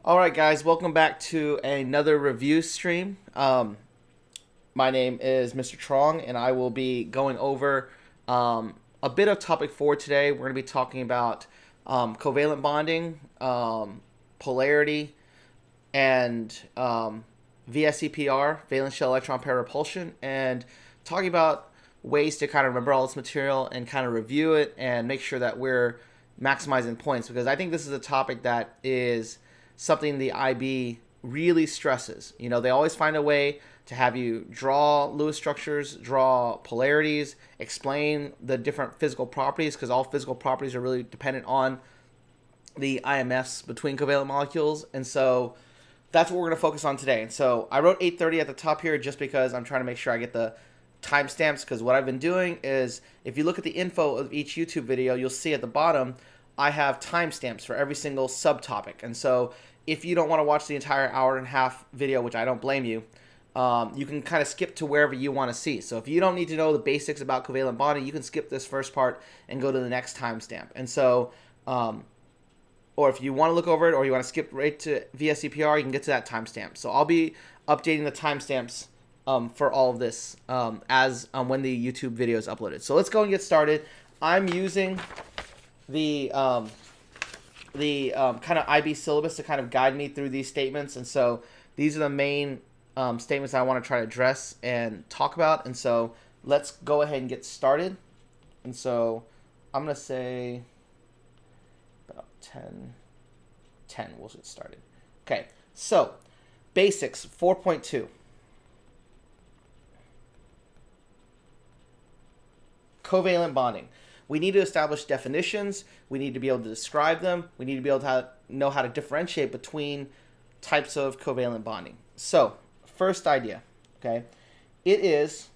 All right, guys, welcome back to another review stream. My name is Mr. Trong, and I will be going over a bit of topic 4 today. We're going to be talking about covalent bonding, polarity, and VSEPR, valence shell electron pair repulsion, and talking about ways to kind of remember all this material and kind of review it and make sure that we're maximizing points, because I think this is a topic that is something the IB really stresses. You know, they always find a way to have you draw Lewis structures, draw polarities, explain the different physical properties, because all physical properties are really dependent on the IMFs between covalent molecules. And so that's what we're going to focus on today. And so I wrote 8:30 at the top here just because I'm trying to make sure I get the timestamps, because what I've been doing is, if you look at the info of each YouTube video, you'll see at the bottom I have timestamps for every single subtopic. And so if you don't want to watch the entire hour and a half video, which I don't blame you, you can kind of skip to wherever you want to see. So if you don't need to know the basics about covalent bonding, you can skip this first part and go to the next timestamp. And so, or if you want to look over it, or you want to skip right to VSEPR, you can get to that timestamp. So I'll be updating the timestamps for all of this as when the YouTube video is uploaded. So let's go and get started. I'm using the kind of IB syllabus to kind of guide me through these statements, and so these are the main statements I want to try to address and talk about. And so let's go ahead and get started. And so I'm going to say about 10 we'll get started. Okay, so basics 4.2. Covalent bonding. We need to establish definitions. We need to be able to describe them. We need to be able to know how to differentiate between types of covalent bonding. So, first idea, okay? It is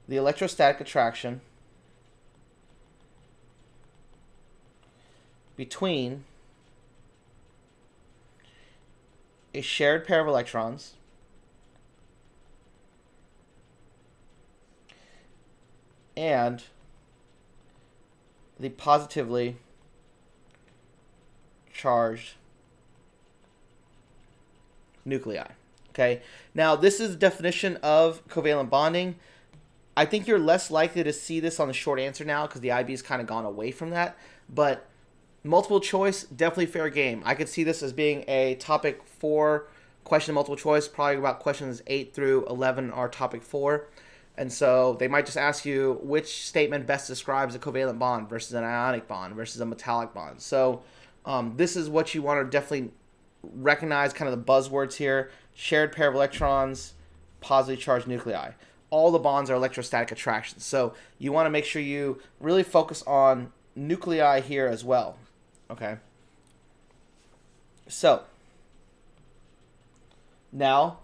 the electrostatic attraction between a shared pair of electrons and the positively charged nuclei. Okay, now this is the definition of covalent bonding. I think you're less likely to see this on the short answer now, because the IB has kind of gone away from that. But multiple choice, definitely fair game. I could see this as being a topic 4 question multiple choice. Probably about questions 8 through 11 are topic 4. And so they might just ask you which statement best describes a covalent bond versus an ionic bond versus a metallic bond. So this is what you want to definitely recognize, kind of the buzzwords here. Shared pair of electrons, positively charged nuclei. All the bonds are electrostatic attractions. So you want to make sure you really focus on nuclei here as well. Okay. So now,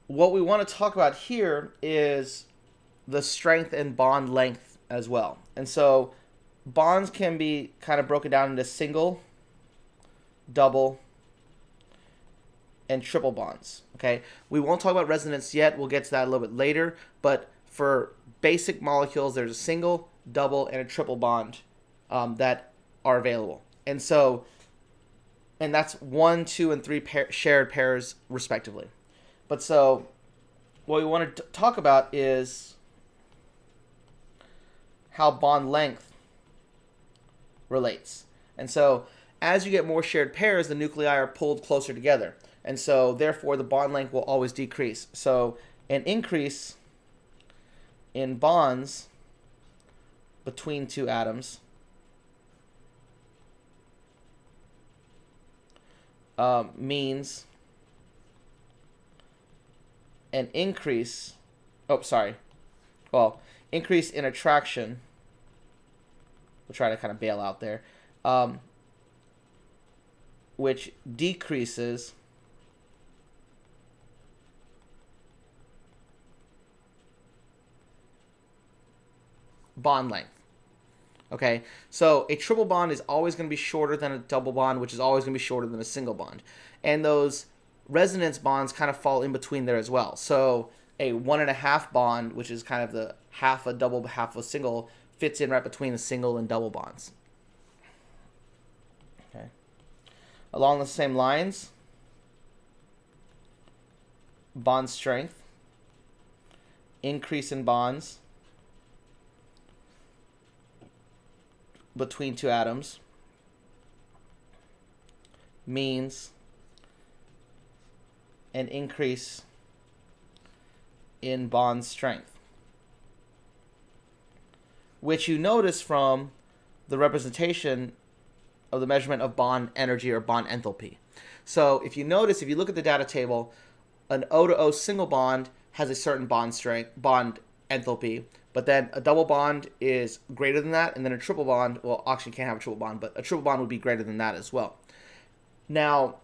what we want to talk about here is the strength and bond length as well. And so bonds can be kind of broken down into single, double, and triple bonds. Okay, we won't talk about resonance yet. We'll get to that a little bit later. But for basic molecules, there's a single, double, and a triple bond that are available. And so, and that's 1, 2, and 3 shared pairs respectively. But so what we want to talk about is how bond length relates. And so as you get more shared pairs, the nuclei are pulled closer together. And so therefore the bond length will always decrease. So an increase in bonds between two atoms means an increase, increase in attraction. We'll try to kind of bail out there, which decreases bond length. Okay, so a triple bond is always going to be shorter than a double bond, which is always going to be shorter than a single bond. And those resonance bonds kind of fall in between there as well. So a 1.5 bond, which is kind of the half a double, half a single, fits in right between the single and double bonds. Along the same lines, bond strength, increase in bonds between two atoms means an increase in bond strength, which you notice from the representation of the measurement of bond energy or bond enthalpy. So if you notice, if you look at the data table, an O to O single bond has a certain bond strength, bond enthalpy, but then a double bond is greater than that, and then a triple bond, well, oxygen can't have a triple bond, but a triple bond would be greater than that as well. Now,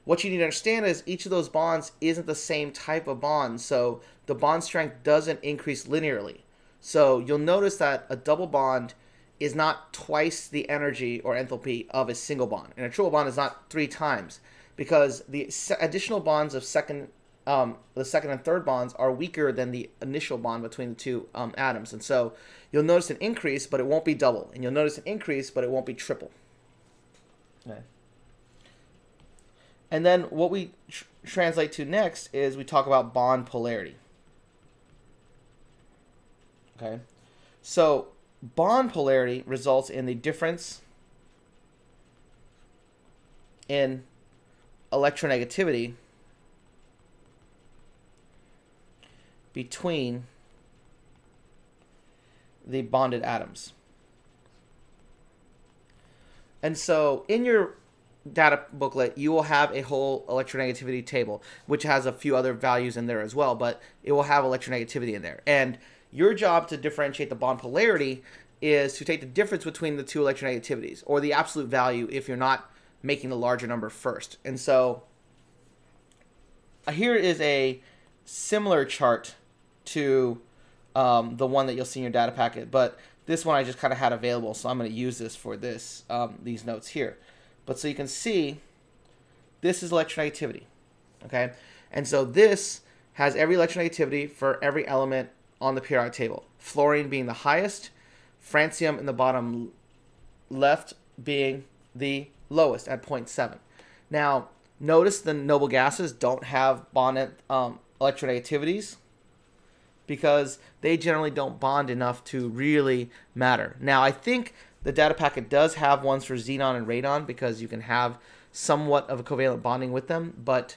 what you need to understand is each of those bonds isn't the same type of bond, so the bond strength doesn't increase linearly. So you'll notice that a double bond is not twice the energy or enthalpy of a single bond, and a triple bond is not 3 times, because the additional bonds of the second and third bonds are weaker than the initial bond between the two atoms. And so you'll notice an increase, but it won't be double. And you'll notice an increase, but it won't be triple. Okay. And then what we translate to next is we talk about bond polarity. Okay. So bond polarity results in the difference in electronegativity between the bonded atoms. And so in your data booklet, you will have a whole electronegativity table, which has a few other values in there as well, but it will have electronegativity in there. And your job to differentiate the bond polarity is to take the difference between the two electronegativities, or the absolute value if you're not making the larger number first. And so here is a similar chart to the one that you'll see in your data packet, but this one I just kind of had available, so I'm going to use this for this these notes here. But so you can see, this is electronegativity, okay? And so this has every electronegativity for every element on the periodic table. Fluorine being the highest, francium in the bottom left being the lowest at 0.7. Now, notice the noble gases don't have bond electronegativities because they generally don't bond enough to really matter. Now, I think the data packet does have ones for xenon and radon because you can have somewhat of a covalent bonding with them, but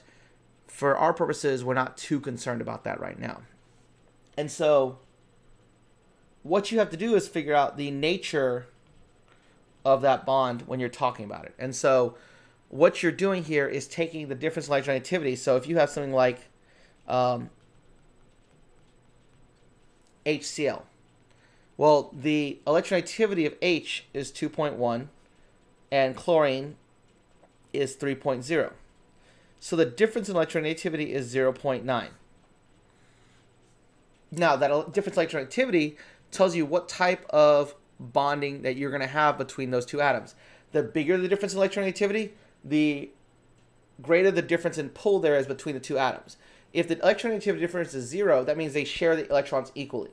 for our purposes, we're not too concerned about that right now. And so what you have to do is figure out the nature of that bond when you're talking about it. And so what you're doing here is taking the difference in electronegativity. So if you have something like HCl, well, the electronegativity of H is 2.1 and chlorine is 3.0. So the difference in electronegativity is 0.9. Now, that difference in electronegativity tells you what type of bonding that you're going to have between those two atoms. The bigger the difference in electronegativity, the greater the difference in pull there is between the two atoms. If the electronegativity difference is 0, that means they share the electrons equally.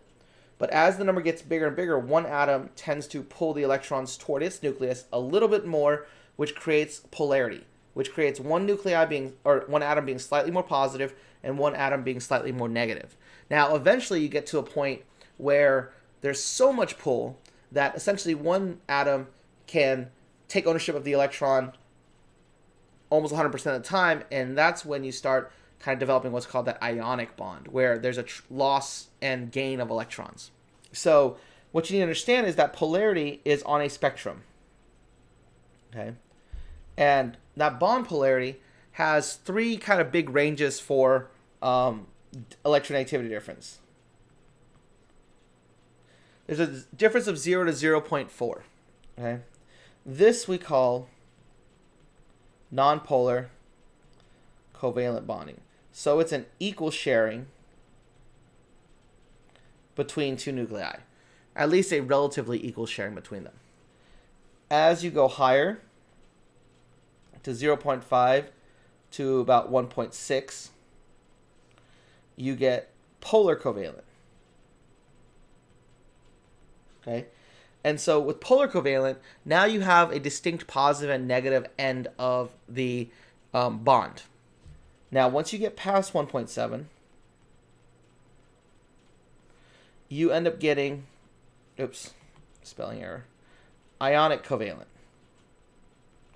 But as the number gets bigger and bigger, one atom tends to pull the electrons toward its nucleus a little bit more, which creates polarity, which creates one atom being slightly more positive and one atom being slightly more negative. Now, eventually you get to a point where there's so much pull that essentially one atom can take ownership of the electron almost 100% of the time, and that's when you start kind of developing what's called that ionic bond, where there's a loss and gain of electrons. So what you need to understand is that polarity is on a spectrum, okay? And that bond polarity has 3 kind of big ranges for electronegativity difference. There's a difference of 0 to 0.4, okay? This we call nonpolar covalent bonding. So it's an equal sharing between two nuclei, at least a relatively equal sharing between them. As you go higher to 0.5 to about 1.6, you get polar covalent. Okay? And so with polar covalent, now you have a distinct positive and negative end of the bond. Now, once you get past 1.7, you end up getting, oops, spelling error, ionic covalent.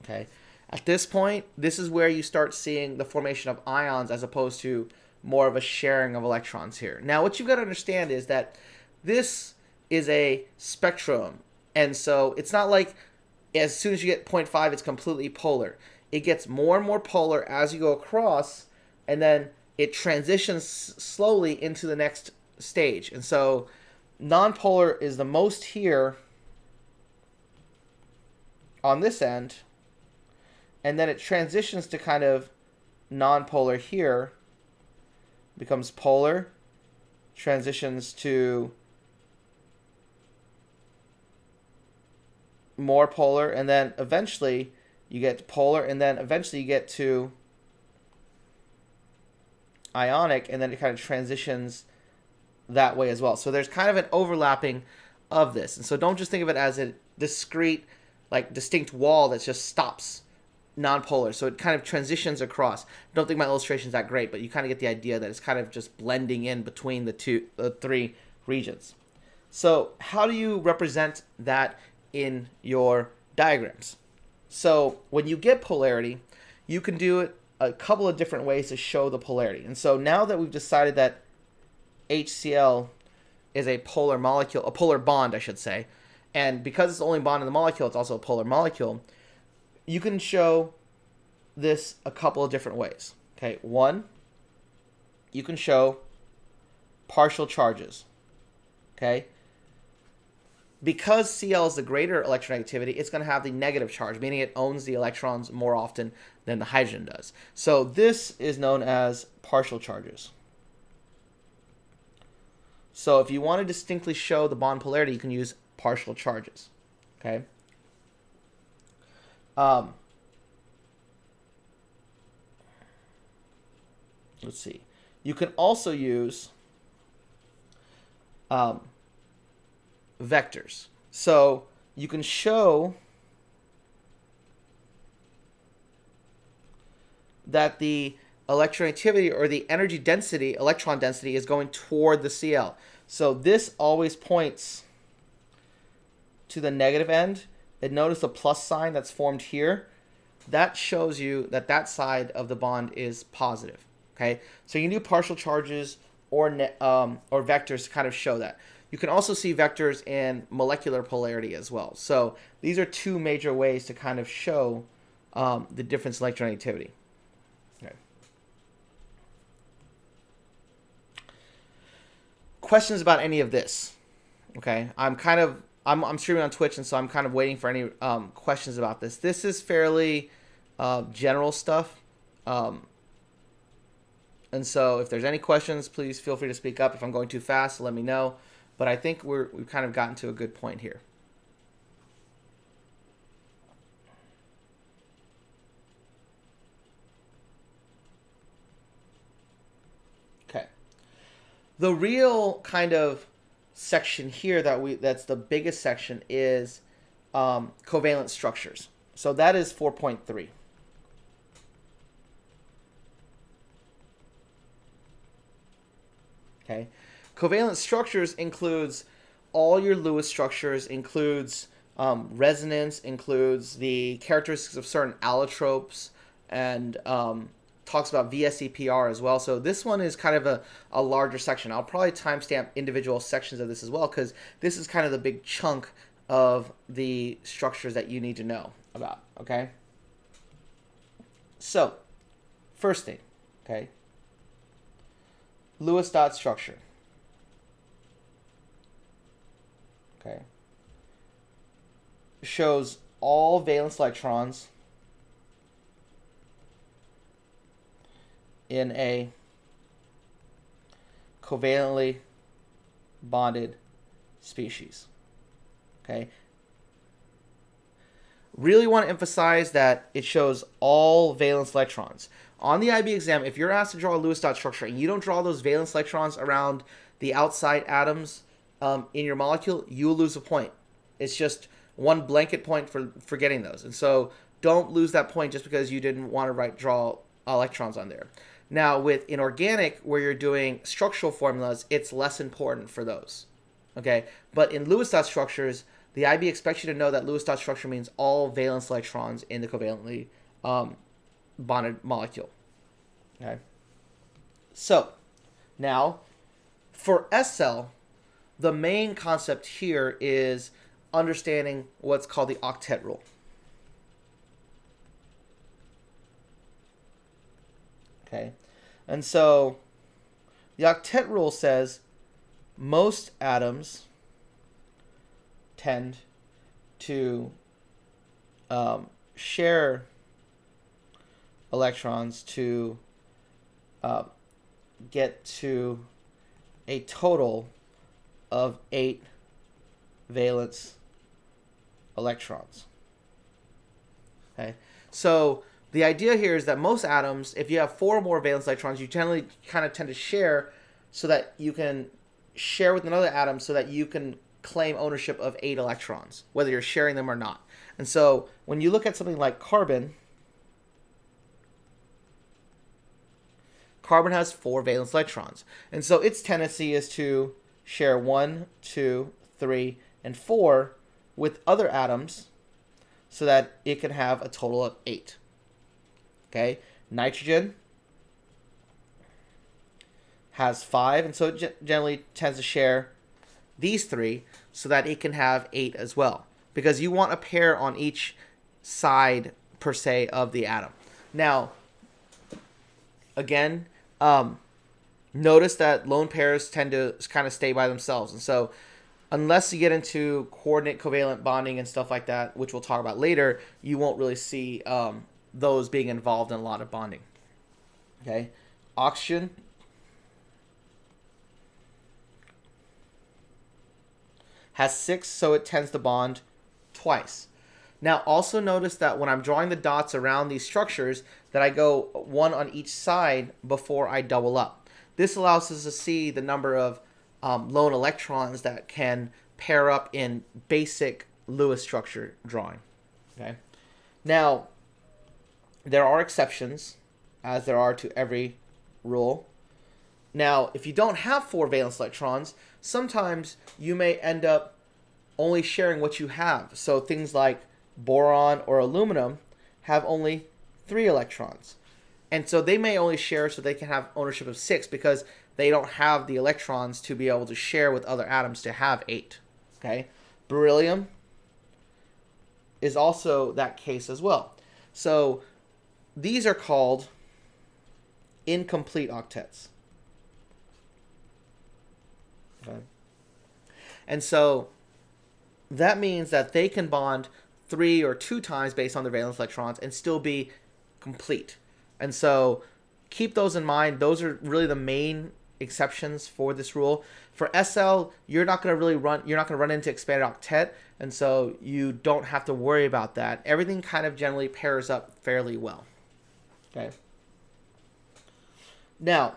Okay. At this point, this is where you start seeing the formation of ions as opposed to more of a sharing of electrons here. Now, what you've got to understand is that this is a spectrum, and so it's not like as soon as you get 0.5, it's completely polar. It gets more and more polar as you go across, and then it transitions slowly into the next stage. And so nonpolar is the most here on this end, and then it transitions to kind of nonpolar here, becomes polar, transitions to more polar, and then eventually you get to polar, and then eventually you get to ionic, and then it kind of transitions that way as well. So there's kind of an overlapping of this. And so don't just think of it as a discrete, like distinct wall that just stops nonpolar. So it kind of transitions across. I don't think my illustration is that great, but you kind of get the idea that it's kind of just blending in between the three regions. So how do you represent that in your diagrams? So when you get polarity, you can do it a couple of different ways to show the polarity. And so now that we've decided that HCl is a polar molecule, a polar bond, I should say, and because it's the only bond in the molecule, it's also a polar molecule, you can show this a couple of different ways. Okay, one, you can show partial charges. Okay, because Cl is the greater electronegativity, it's going to have the negative charge, meaning it owns the electrons more often than the hydrogen does. So this is known as partial charges. So if you want to distinctly show the bond polarity, you can use partial charges. Okay. Let's see. You can also use vectors. So you can show that the electronegativity or the energy density, electron density, is going toward the Cl. So this always points to the negative end. And notice the plus sign that's formed here. That shows you that that side of the bond is positive. Okay, so you can do partial charges or vectors to kind of show that. You can also see vectors in molecular polarity as well. So these are two major ways to kind of show the difference in electronegativity. Okay. Questions about any of this? Okay, I'm streaming on Twitch, and so I'm kind of waiting for any questions about this. This is fairly general stuff. And so if there's any questions, please feel free to speak up. If I'm going too fast, let me know. But I think we've kind of gotten to a good point here. Okay. The real kind of section here that's the biggest section is covalent structures. So that is 4.3. Okay, covalent structures includes all your Lewis structures, includes resonance, includes the characteristics of certain allotropes, and talks about VSEPR as well. So this one is kind of a larger section. I'll probably timestamp individual sections of this as well, because this is kind of the big chunk of the structures that you need to know about. Okay, so first thing, okay, Lewis dot structure. Okay. Shows all valence electrons in a covalently bonded species. Okay. Really want to emphasize that it shows all valence electrons. On the IB exam, if you're asked to draw a Lewis dot structure and you don't draw those valence electrons around the outside atoms in your molecule, you will lose a point. It's just one blanket point for getting those. And so don't lose that point just because you didn't want to draw electrons on there. Now, with inorganic, where you're doing structural formulas, it's less important for those. Okay, but in Lewis dot structures, the IB expects you to know that Lewis dot structure means all valence electrons in the covalently bonded molecule. Okay, so now for SL, the main concept here is understanding what's called the octet rule. Okay, and so the octet rule says most atoms tend to share electrons to get to a total of 8 valence electrons. Okay, so the idea here is that most atoms, if you have 4 or more valence electrons, you generally kind of tend to share so that you can share with another atom so that you can claim ownership of 8 electrons, whether you're sharing them or not. And so when you look at something like carbon, carbon has 4 valence electrons. And so its tendency is to share 1, 2, 3, and 4 with other atoms so that it can have a total of 8. Okay, nitrogen has 5, and so it generally tends to share these 3 so that it can have 8 as well, because you want a pair on each side per se of the atom. Now, again, notice that lone pairs tend to kind of stay by themselves, and so unless you get into coordinate covalent bonding and stuff like that, which we'll talk about later, you won't really see those being involved in a lot of bonding. Okay, oxygen has 6, so it tends to bond twice. Now, also notice that when I'm drawing the dots around these structures, that I go 1 on each side before I double up. This allows us to see the number of lone electrons that can pair up in basic Lewis structure drawing. Okay. Now, there are exceptions, as there are to every rule. Now, if you don't have 4 valence electrons, sometimes you may end up only sharing what you have. So things like boron or aluminum have only 3 electrons. And so they may only share so they can have ownership of 6 because they don't have the electrons to be able to share with other atoms to have 8. Okay? Beryllium is also that case as well. So these are called incomplete octets. Okay. And so that means that they can bond 3 or 2 times based on their valence electrons and still be complete. And so keep those in mind. Those are really the main exceptions for this rule. For SL, you're not going to run into expanded octet, and so you don't have to worry about that. Everything kind of generally pairs up fairly well. Okay. Now,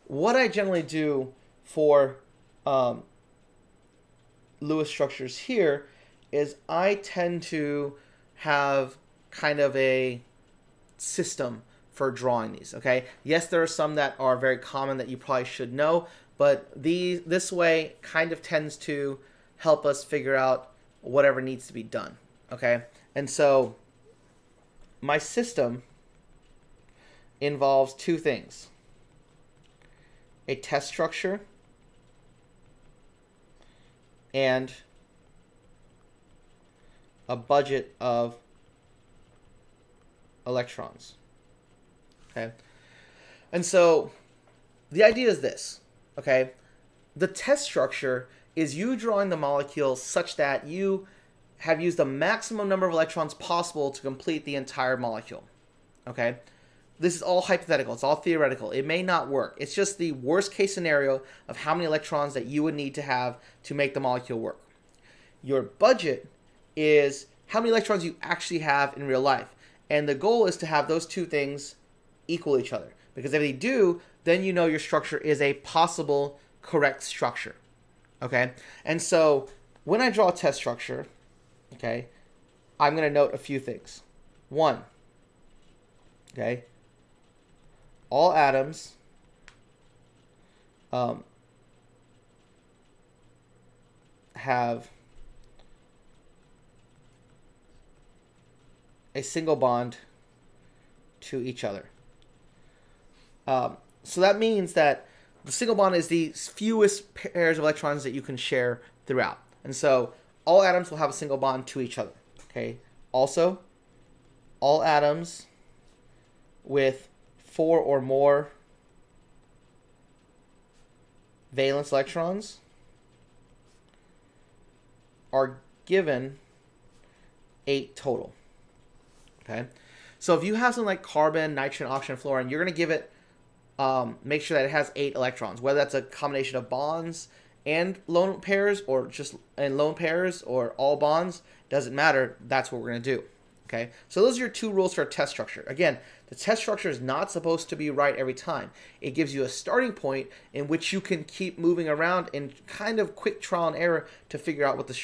what I generally do for Lewis structures here is I tend to have kind of a system for drawing these. Okay, yes, there are some that are very common that you probably should know, but this way kind of tends to help us figure out whatever needs to be done. Okay, and so my system involves 2 things: a test structure and a budget of electrons. Okay, and so the idea is this. Okay, the test structure is you drawing the molecule such that you have used the maximum number of electrons possible to complete the entire molecule. Okay, this is all hypothetical. It's all theoretical. It may not work. It's just the worst case scenario of how many electrons that you would need to have to make the molecule work. Your budget is how many electrons you actually have in real life. And the goal is to have those 2 things equal each other. Because if they do, then you know your structure is a possible correct structure. Okay, and so when I draw a test structure, okay, I'm going to note a few things. One, okay, all atoms have a single bond to each other. So that means that the single bond is the fewest pairs of electrons that you can share throughout. And so all atoms will have a single bond to each other. Okay. Also, all atoms with 4 or more valence electrons are given 8 total. Okay. So if you have something like carbon, nitrogen, oxygen, fluorine, you're going to give it, make sure that it has 8 electrons, whether that's a combination of bonds and lone pairs, or just in lone pairs, or all bonds, doesn't matter. That's what we're going to do. Okay, so those are your 2 rules for a test structure. Again, the test structure is not supposed to be right every time. It gives you a starting point in which you can keep moving around in kind of quick trial and error to figure out what the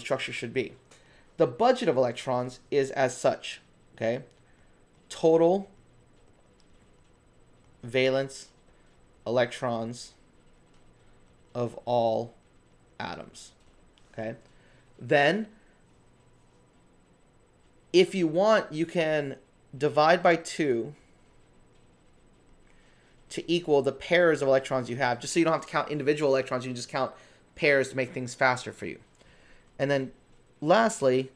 structure should be. The budget of electrons is as such. Okay, total valence electrons of all atoms. Okay, then if you want, you can divide by 2 to equal the pairs of electrons you have, just so you don't have to count individual electrons. You can just count pairs to make things faster for you. And then lastly,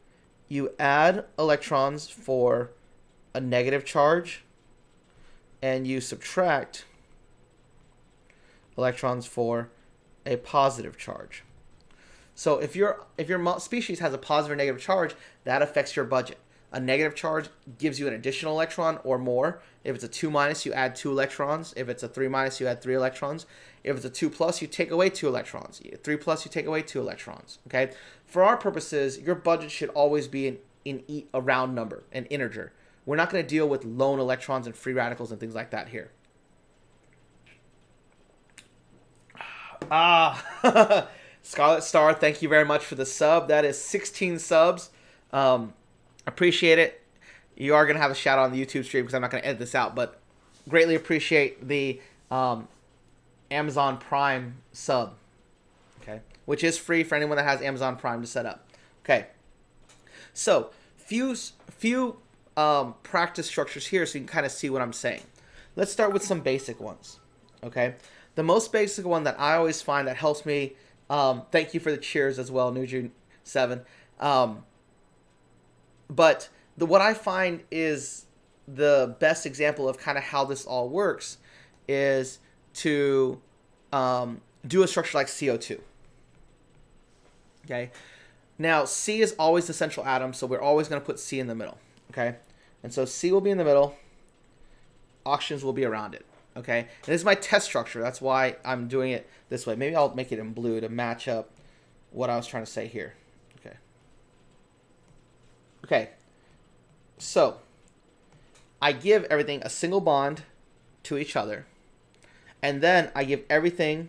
you add electrons for a negative charge, and you subtract electrons for a positive charge. So if your species has a positive or negative charge, that affects your budget. A negative charge gives you an additional electron or more. If it's a 2-, you add 2 electrons. If it's a 3-, you add 3 electrons. If it's a 2+, you take away 2 electrons. 3+, you take away 2 electrons. Okay. For our purposes, your budget should always be in a round number, an integer. We're not going to deal with lone electrons and free radicals and things like that here. Scarlet Star, thank you very much for the sub. That is 16 subs. Appreciate it. You are going to have a shout out on the YouTube stream because I'm not going to edit this out, but greatly appreciate the Amazon Prime sub, okay, which is free for anyone that has Amazon Prime to set up. Okay, so few practice structures here so you can kind of see what I'm saying. Let's start with some basic ones. Okay, the most basic one that I always find that helps me. Thank you for the cheers as well, Nuju7. But what I find is the best example of kind of how this all works is to do a structure like CO2. Okay. Now, C is always the central atom, so we're always going to put C in the middle. Okay. And so C will be in the middle. Oxygens will be around it. Okay. And this is my test structure. That's why I'm doing it this way. Maybe I'll make it in blue to match up what I was trying to say here. Okay. Okay. So I give everything a single bond to each other. And then I give everything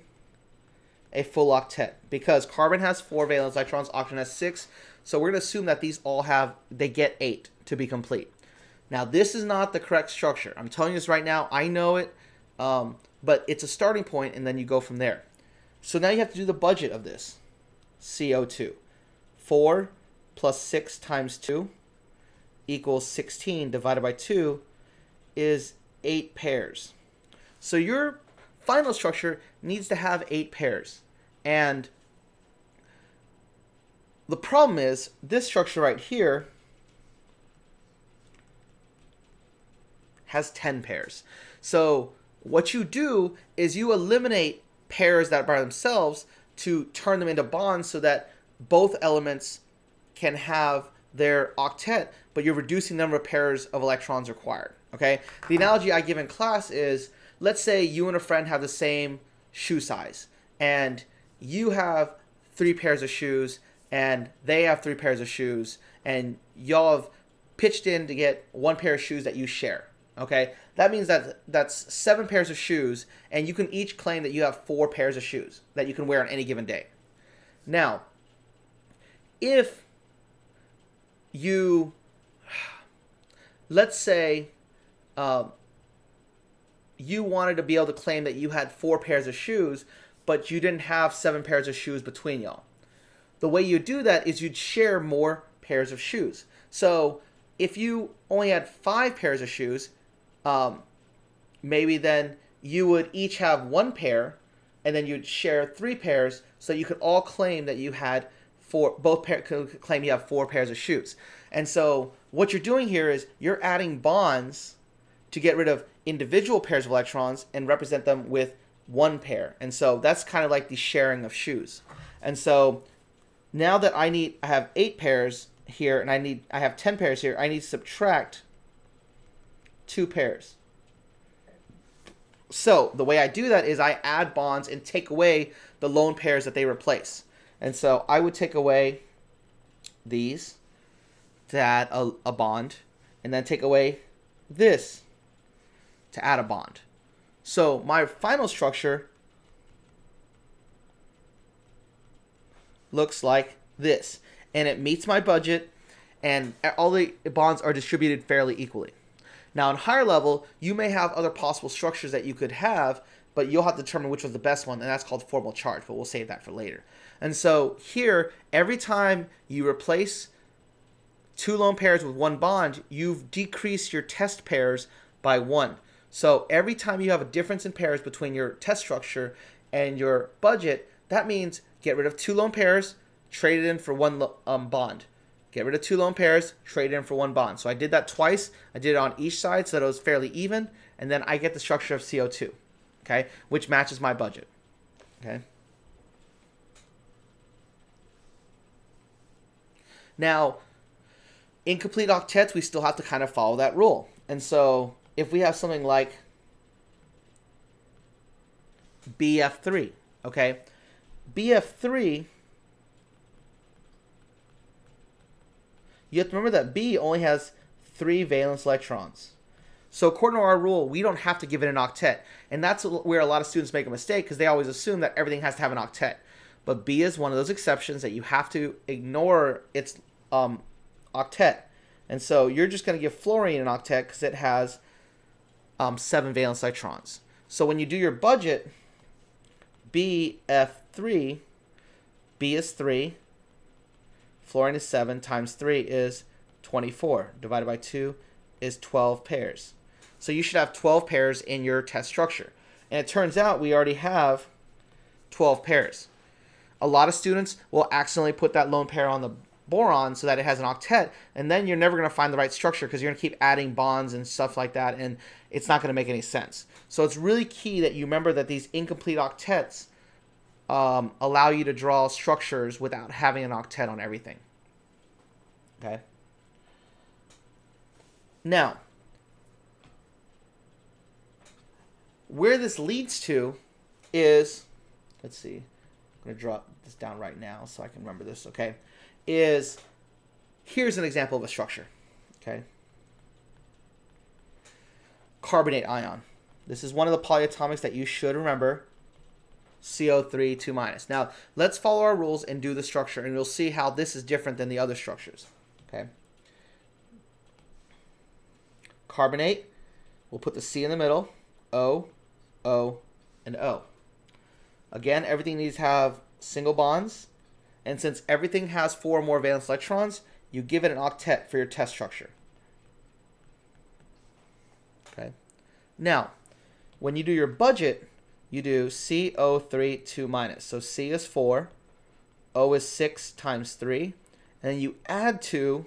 a full octet, because carbon has 4 valence electrons, oxygen has 6. So we're going to assume that these all they get 8 to be complete. Now, this is not the correct structure. I'm telling you this right now. I know it, but it's a starting point, and then you go from there. So now you have to do the budget of this. CO2. 4 plus 6 times 2 equals 16 divided by 2 is 8 pairs. So your final structure needs to have 8 pairs. And the problem is this structure right here has 10 pairs. So what you do is you eliminate pairs that are by themselves to turn them into bonds so that both elements can have their octet, but you're reducing the number of pairs of electrons required. Okay? The analogy I give in class is, let's say you and a friend have the same shoe size, and you have 3 pairs of shoes, and they have 3 pairs of shoes, and y'all have pitched in to get 1 pair of shoes that you share. Okay? That means that that's 7 pairs of shoes, and you can each claim that you have 4 pairs of shoes that you can wear on any given day. Now, if you, let's say, you wanted to be able to claim that you had 4 pairs of shoes, but you didn't have 7 pairs of shoes between y'all. The way you do that is you'd share more pairs of shoes. So if you only had 5 pairs of shoes, maybe then you would each have 1 pair, and then you'd share 3 pairs, so you could all claim that you had 4. Both could claim you have 4 pairs of shoes. And so what you're doing here is you're adding bonds to get rid of individual pairs of electrons and represent them with 1 pair. And so that's kind of like the sharing of shoes. And so now that I have 8 pairs here, and I have 10 pairs here, I need to subtract 2 pairs. So the way I do that is I add bonds and take away the lone pairs that they replace. And so I would take away these to add a bond, and then take away this to add a bond. So my final structure looks like this, and it meets my budget, and all the bonds are distributed fairly equally. Now, in higher level, you may have other possible structures that you could have, but you'll have to determine which was the best one, and that's called formal charge, but we'll save that for later. And so here, every time you replace 2 lone pairs with 1 bond, you've decreased your test pairs by 1. So every time you have a difference in pairs between your test structure and your budget, that means get rid of 2 lone pairs, trade it in for 1 bond. Get rid of 2 lone pairs, trade it in for 1 bond. So I did that twice. I did it on each side so that it was fairly even, and then I get the structure of CO2, okay, which matches my budget, okay. Now, incomplete octets, we still have to kind of follow that rule. And so if we have something like BF3, okay, BF3, you have to remember that B only has 3 valence electrons. So according to our rule, we don't have to give it an octet. And that's where a lot of students make a mistake, because they always assume that everything has to have an octet. But B is one of those exceptions that you have to ignore its octet. And so you're just going to give fluorine an octet because it has 7 valence electrons. So when you do your budget, BF3, B is 3, fluorine is 7, times 3 is 24, divided by 2 is 12 pairs. So you should have 12 pairs in your test structure. And it turns out we already have 12 pairs. A lot of students will accidentally put that lone pair on the boron so that it has an octet, and then you're never going to find the right structure because you're going to keep adding bonds and stuff like that, and it's not going to make any sense. So it's really key that you remember that these incomplete octets allow you to draw structures without having an octet on everything. Okay. Now, where this leads to is, let's see, I'm going to drop this down right now so I can remember this, okay, is, here's an example of a structure, okay. Carbonate ion. This is one of the polyatomics that you should remember, CO3 2-. Now, let's follow our rules and do the structure, and you'll see how this is different than the other structures, okay. Carbonate, we'll put the C in the middle, O, O, and O. Again, everything needs to have single bonds, and since everything has 4 or more valence electrons, you give it an octet for your test structure. Okay. Now, when you do your budget, you do CO3 2-. So C is 4, O is 6 times 3, and then you add 2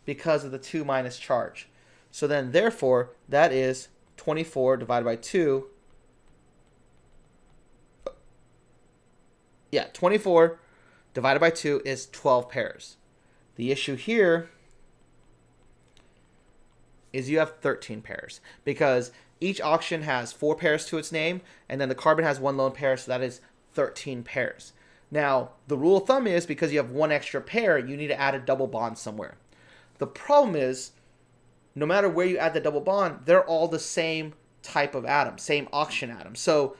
because of the 2- charge. So then, therefore, that is 24 divided by 2. Yeah, 24 divided by 2 is 12 pairs. The issue here is you have 13 pairs because each oxygen has 4 pairs to its name, and then the carbon has 1 lone pair, so that is 13 pairs. Now, the rule of thumb is because you have 1 extra pair, you need to add a double bond somewhere. The problem is, no matter where you add the double bond, they're all the same type of atom, same oxygen atom. So,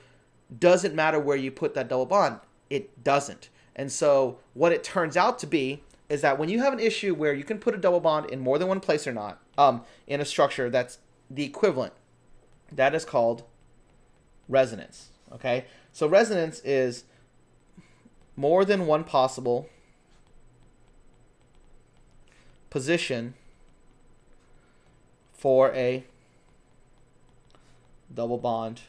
does it matter where you put that double bond? It doesn't. And so what it turns out to be is that when you have an issue where you can put a double bond in more than one place or not, in a structure that's the equivalent, that is called resonance. Okay, so resonance is more than one possible position for a double bond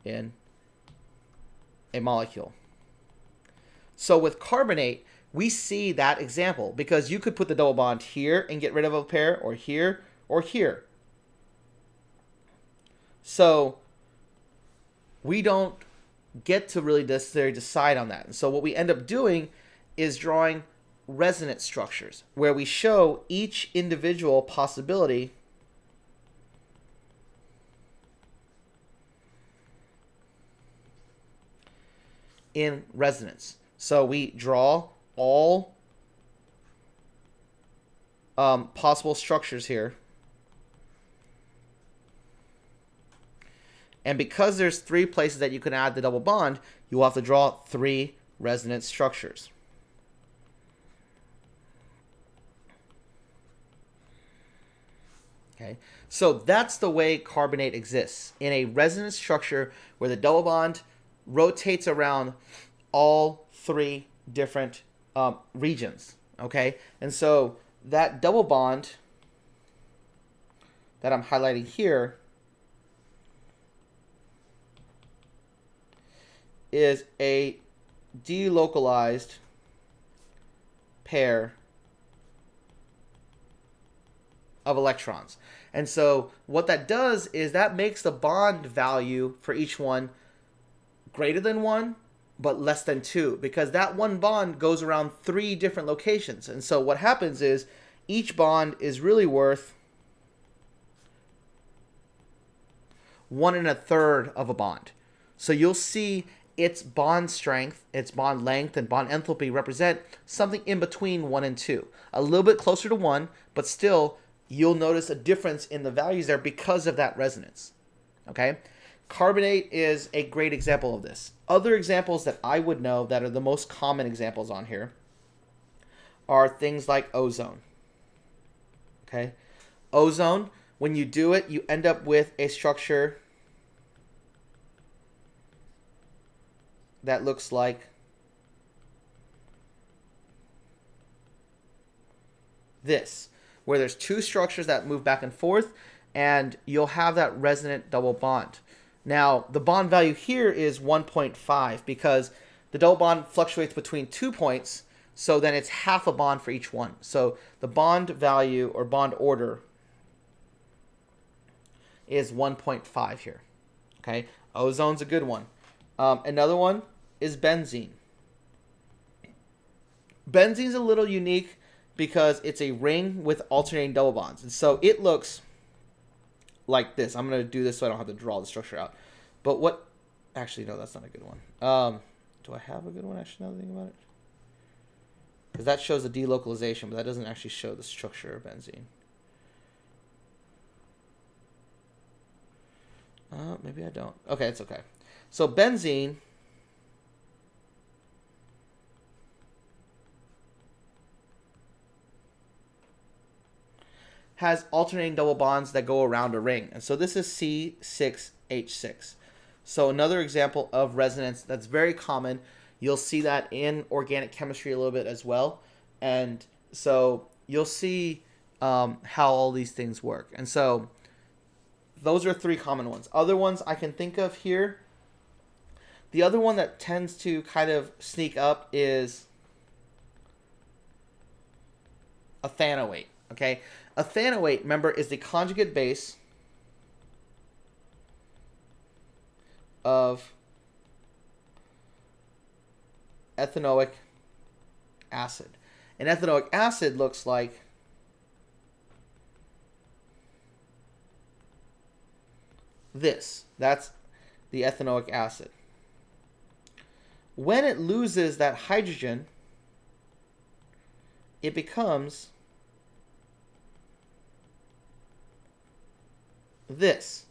in a molecule. So with carbonate, we see that example because you could put the double bond here and get rid of a pair, or here, or here. So we don't get to really necessarily decide on that. And so what we end up doing is drawing resonance structures where we show each individual possibility in resonance. So we draw all possible structures here. And because there's 3 places that you can add the double bond, you will have to draw 3 resonance structures. Okay, so that's the way carbonate exists, in a resonance structure where the double bond rotates around all 3 different regions. Okay, and so that double bond that I'm highlighting here is a delocalized pair of electrons. And so what that does is that makes the bond value for each one greater than 1 but less than 2, because that one bond goes around 3 different locations. And so what happens is each bond is really worth 1 1/3 of a bond. So you'll see its bond strength, its bond length, and bond enthalpy represent something in between 1 and 2. A little bit closer to 1, but still you'll notice a difference in the values there because of that resonance. Okay? Carbonate is a great example of this. Other examples that I would know that are the most common examples on here are things like ozone. Okay? Ozone, when you do it, you end up with a structure that looks like this, where there's 2 structures that move back and forth, and you'll have that resonant double bond. Now, the bond value here is 1.5 because the double bond fluctuates between 2 points, so then it's half a bond for each one. So the bond value or bond order is 1.5 here. Okay, ozone's a good one. Another one is benzene. Benzene's a little unique because it's a ring with alternating double bonds. And so it looks like this. I'm going to do this so I don't have to draw the structure out. But what... Actually, no, that's not a good one. Do I have a good one, actually, now that I think about it? Because that shows the delocalization, but that doesn't actually show the structure of benzene. Maybe I don't. Okay, it's okay. So benzene has alternating double bonds that go around a ring. And so this is C6H6. So another example of resonance that's very common. You'll see that in organic chemistry a little bit as well. And so you'll see how all these things work. And so those are 3 common ones. Other ones I can think of here. The other one that tends to kind of sneak up is ethanoate. Okay, ethanoate, remember, is the conjugate base of ethanoic acid. And ethanoic acid looks like this. That's the ethanoic acid. When it loses that hydrogen, it becomes this.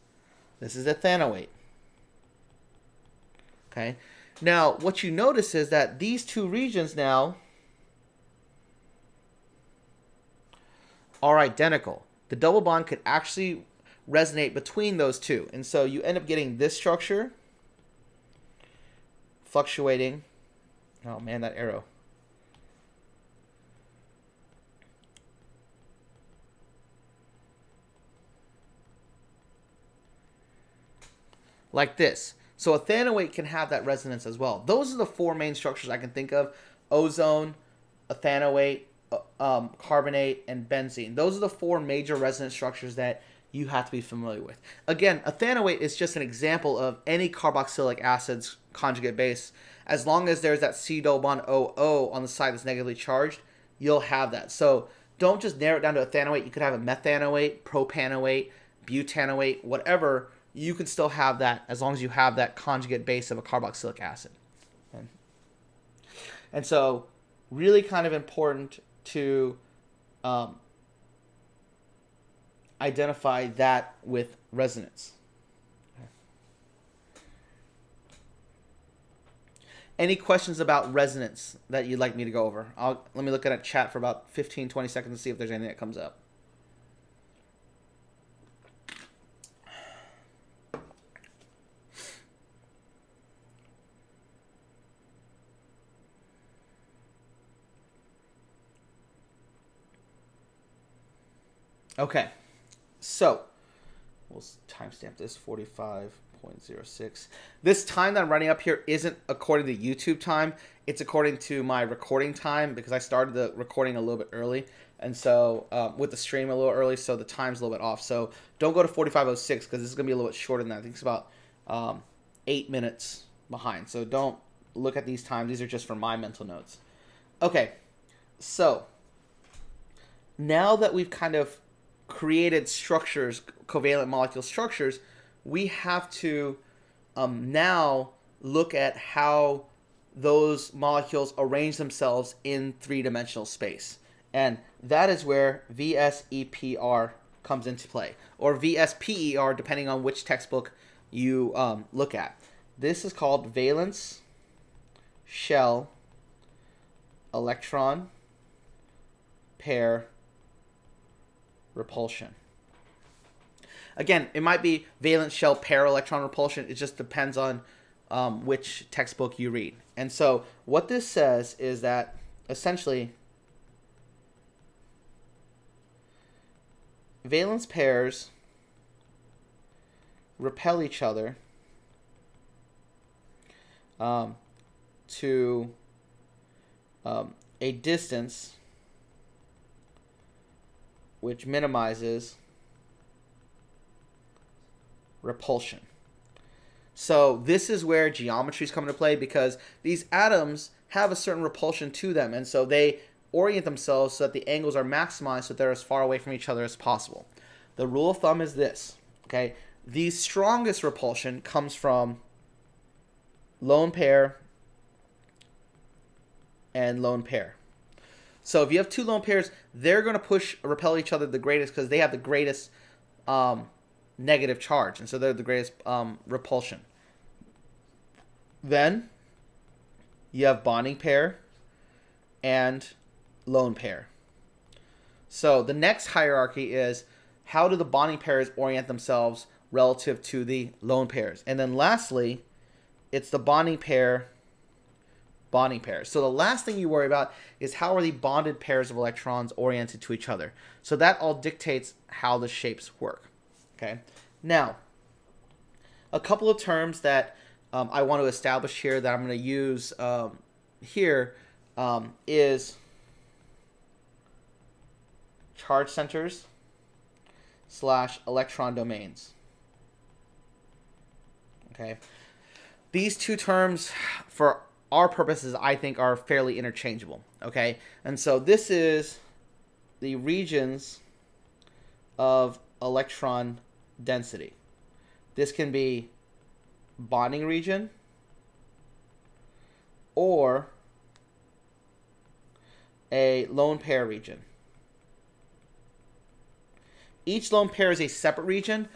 This is ethanoate. Okay? Now, what you notice is that these two regions now are identical. The double bond could actually resonate between those two. And so you end up getting this structure fluctuating. Oh man, that arrow. Like this. So a ethanoate can have that resonance as well. Those are the four main structures I can think of: ozone, ethanoate, carbonate, and benzene. Those are the four major resonance structures that you have to be familiar with. Again, ethanoate is just an example of any carboxylic acid's conjugate base. As long as there's that C double bond OO on the side that's negatively charged, you'll have that. So don't just narrow it down to ethanoate. You could have a methanoate, propanoate, butanoate, whatever. You could still have that as long as you have that conjugate base of a carboxylic acid. And so really kind of important to identify that with resonance. Any questions about resonance that you'd like me to go over? Let me look at a chat for about 15-20 seconds to see if there's anything that comes up. Okay, so we'll timestamp this 45.06. This time that I'm running up here isn't according to YouTube time. It's according to my recording time because I started the recording a little bit early. And so with the stream a little early, so the time's a little bit off. So don't go to 45.06 because this is going to be a little bit shorter than that. I think it's about 8 minutes behind. So don't look at these times. These are just for my mental notes. Okay, so now that we've kind of created structures, covalent molecule structures, we have to now look at how those molecules arrange themselves in three-dimensional space. And that is where VSEPR comes into play, or VSPER, depending on which textbook you look at. This is called valence shell electron pair repulsion. Again, it might be valence shell pair electron repulsion. It just depends on which textbook you read. And so what this says is that essentially valence pairs repel each other to a distance which minimizes repulsion. So this is where geometries come into play, because these atoms have a certain repulsion to them, and so they orient themselves so that the angles are maximized so that they're as far away from each other as possible. The rule of thumb is this, okay? The strongest repulsion comes from lone pair and lone pair. So if you have two lone pairs, they're going to repel each other the greatest because they have the greatest negative charge, and so they're the greatest repulsion. Then you have bonding pair and lone pair. So the next hierarchy is how do the bonding pairs orient themselves relative to the lone pairs. And then lastly, it's the bonding pair. So the last thing you worry about is how are the bonded pairs of electrons oriented to each other. So that all dictates how the shapes work. Okay. Now, a couple of terms that I want to establish here that I'm going to use here is charge centers / electron domains. Okay. These two terms, for our purposes, I think are fairly interchangeable. Okay. And so this is the regions of electron density. This can be bonding region or a lone pair region. Each lone pair is a separate region.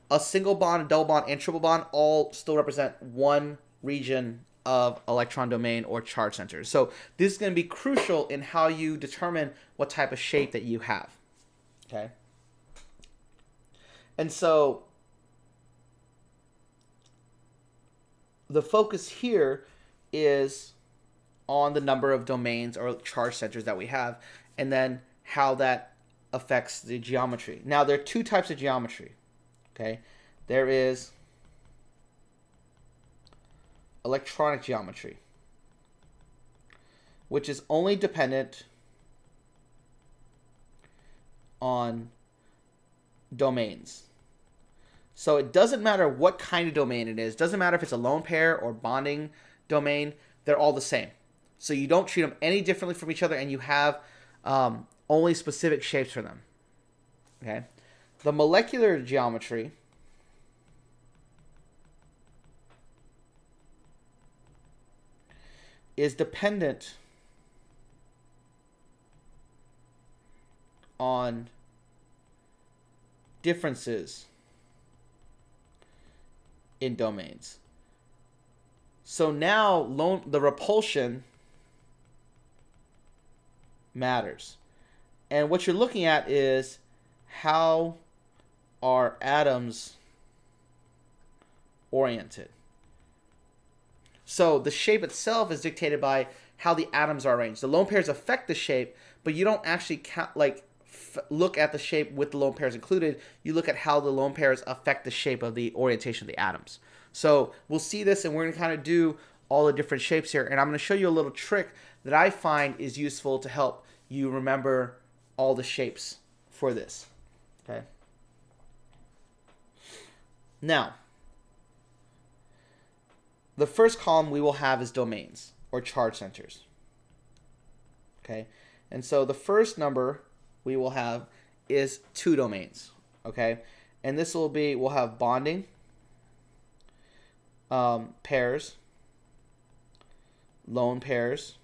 A single bond, a double bond, and triple bond all still represent one region of electron domain or charge centers. So this is going to be crucial in how you determine what type of shape that you have. Okay. And so the focus here is on the number of domains or charge centers that we have, and then how that affects the geometry. Now, there are two types of geometry. Okay. There is electronic geometry, which is only dependent on domains. So it doesn't matter what kind of domain it is. It doesn't matter if it's a lone pair or bonding domain. They're all the same. So you don't treat them any differently from each other, and you have only specific shapes for them. Okay. The molecular geometry is dependent on differences in domains. So now the repulsion matters. And what you're looking at is how are atoms oriented. So the shape itself is dictated by how the atoms are arranged. The lone pairs affect the shape, but you don't actually look at the shape with the lone pairs included. You look at how the lone pairs affect the shape of the orientation of the atoms. So we'll see this, and we're going to kind of do all the different shapes here. And I'm going to show you a little trick that I find is useful to help you remember all the shapes for this. Okay. Now, the first column we will have is domains or charge centers. Okay. And so the first number we will have is 2 domains. Okay. And this will be, we'll have bonding pairs, lone pairs,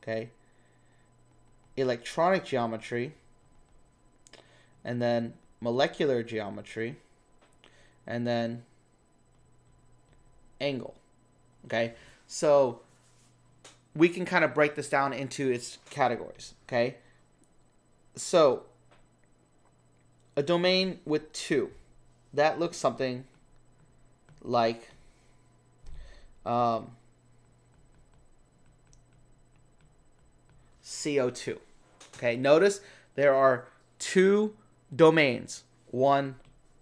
okay, electronic geometry, and then molecular geometry, and then angle. Okay, so we can kind of break this down into its categories. Okay, so a domain with 2, that looks something like CO2. Okay, notice there are 2 domains, one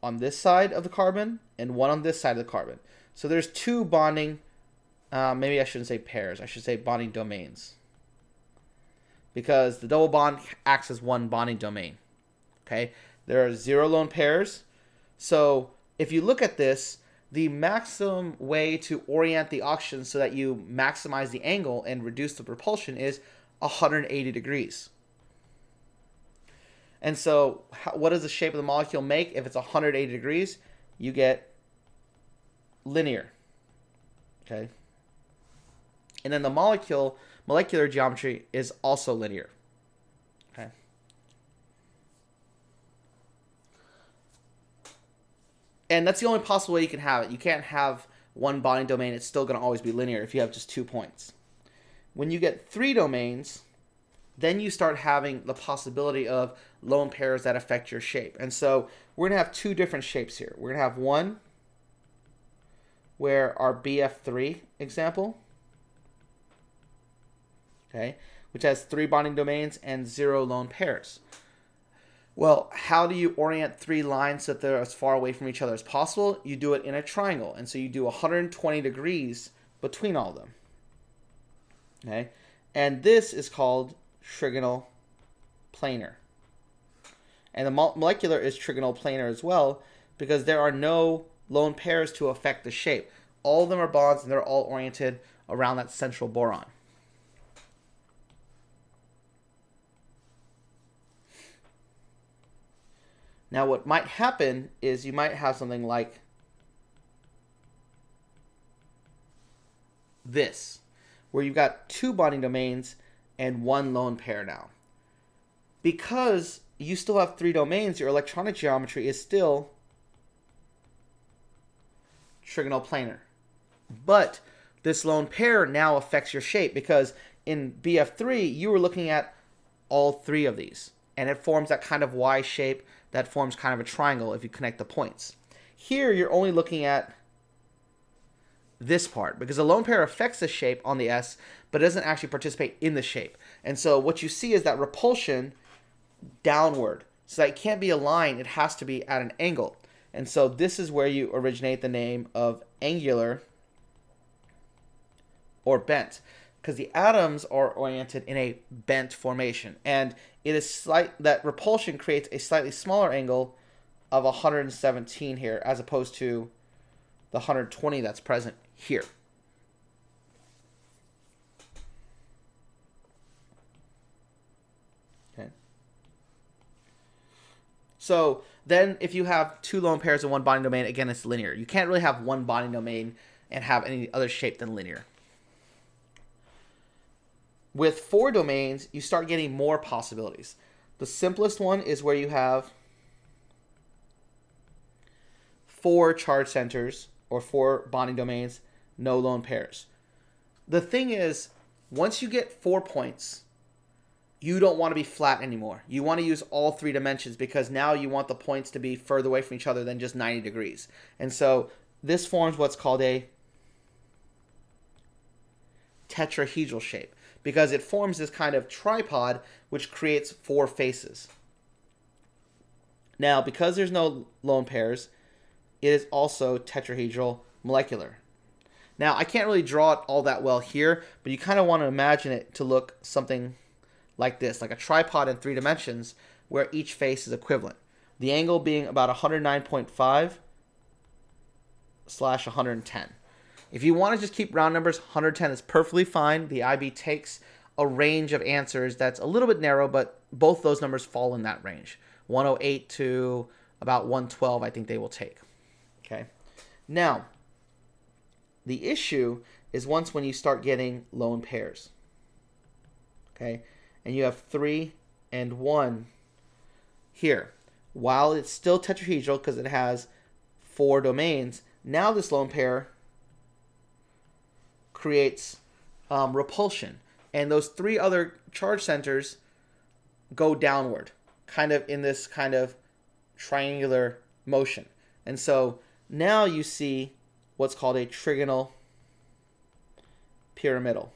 on this side of the carbon and one on this side of the carbon. So there's 2 bonding, maybe I shouldn't say pairs, I should say bonding domains, because the double bond acts as one bonding domain. Okay, there are 0 lone pairs. So if you look at this, the maximum way to orient the oxygen so that you maximize the angle and reduce the propulsion is 180 degrees. And so what does the shape of the molecule make if it's 180 degrees? You get linear. Okay. And then the molecular geometry is also linear. Okay. And that's the only possible way you can have it. You can't have one bonding domain. It's still going to always be linear if you have just 2 points. When you get 3 domains, then you start having the possibility of lone pairs that affect your shape. And so we're going to have 2 different shapes here. We're going to have one where our BF3 example, okay, which has 3 bonding domains and 0 lone pairs. Well, how do you orient 3 lines so that they're as far away from each other as possible? You do it in a triangle. And so you do 120 degrees between all of them. Okay? And this is called trigonal planar. And the molecular is trigonal planar as well, because there are no lone pairs to affect the shape. All of them are bonds, and they're all oriented around that central boron. Now, what might happen is you might have something like this, where you've got 2 bonding domains and 1 lone pair now. Because you still have 3 domains, your electronic geometry is still trigonal planar. But this lone pair now affects your shape, because in BF3, you were looking at all three of these, and it forms that kind of Y shape that forms kind of a triangle if you connect the points. Here, you're only looking at this part, because a lone pair affects the shape on the S, but it doesn't actually participate in the shape. And so what you see is that repulsion downward. So that it can't be a line, it has to be at an angle. And so this is where you originate the name of angular or bent, because the atoms are oriented in a bent formation. And it is that repulsion creates a slightly smaller angle of 117 here, as opposed to the 120 that's present here. Okay. So then if you have two lone pairs in one bonding domain, again, it's linear. You can't really have one bonding domain and have any other shape than linear. With four domains, you start getting more possibilities. The simplest one is where you have four charge centers or four bonding domains, no lone pairs. The thing is, once you get 4 points, you don't want to be flat anymore. You want to use all three dimensions, because now you want the points to be further away from each other than just 90 degrees. And so this forms what's called a tetrahedral shape, because it forms this kind of tripod which creates four faces. Now, because there's no lone pairs, it is also tetrahedral molecular. Now, I can't really draw it all that well here, but you kind of want to imagine it to look something like this, like a tripod in 3 dimensions where each face is equivalent. The angle being about 109.5/110. If you want to just keep round numbers, 110 is perfectly fine. The IB takes a range of answers that's a little bit narrow, but both those numbers fall in that range. 108 to about 112, I think they will take. Okay. Now, the issue is when you start getting lone pairs. Okay. And you have 3 and 1 here. While it's still tetrahedral because it has 4 domains, now this lone pair creates repulsion. And those 3 other charge centers go downward, kind of in this kind of triangular motion. And so now you see what's called a trigonal pyramidal.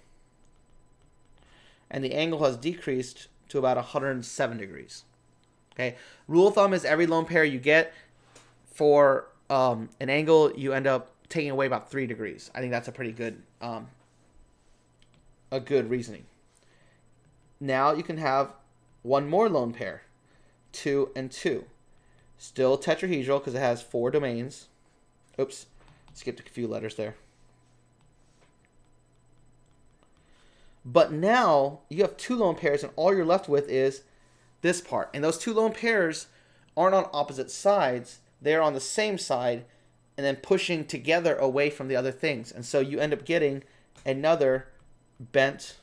And the angle has decreased to about 107 degrees. Okay. Rule of thumb is every lone pair you get for an angle, you end up taking away about 3 degrees. I think that's a pretty good reasoning. Now you can have one more lone pair, 2 and 2. Still tetrahedral because it has 4 domains. Oops, skipped a few letters there. But now you have 2 lone pairs, and all you're left with is this part. And those 2 lone pairs aren't on opposite sides. They're on the same side and then pushing together away from the other things. And so you end up getting another bent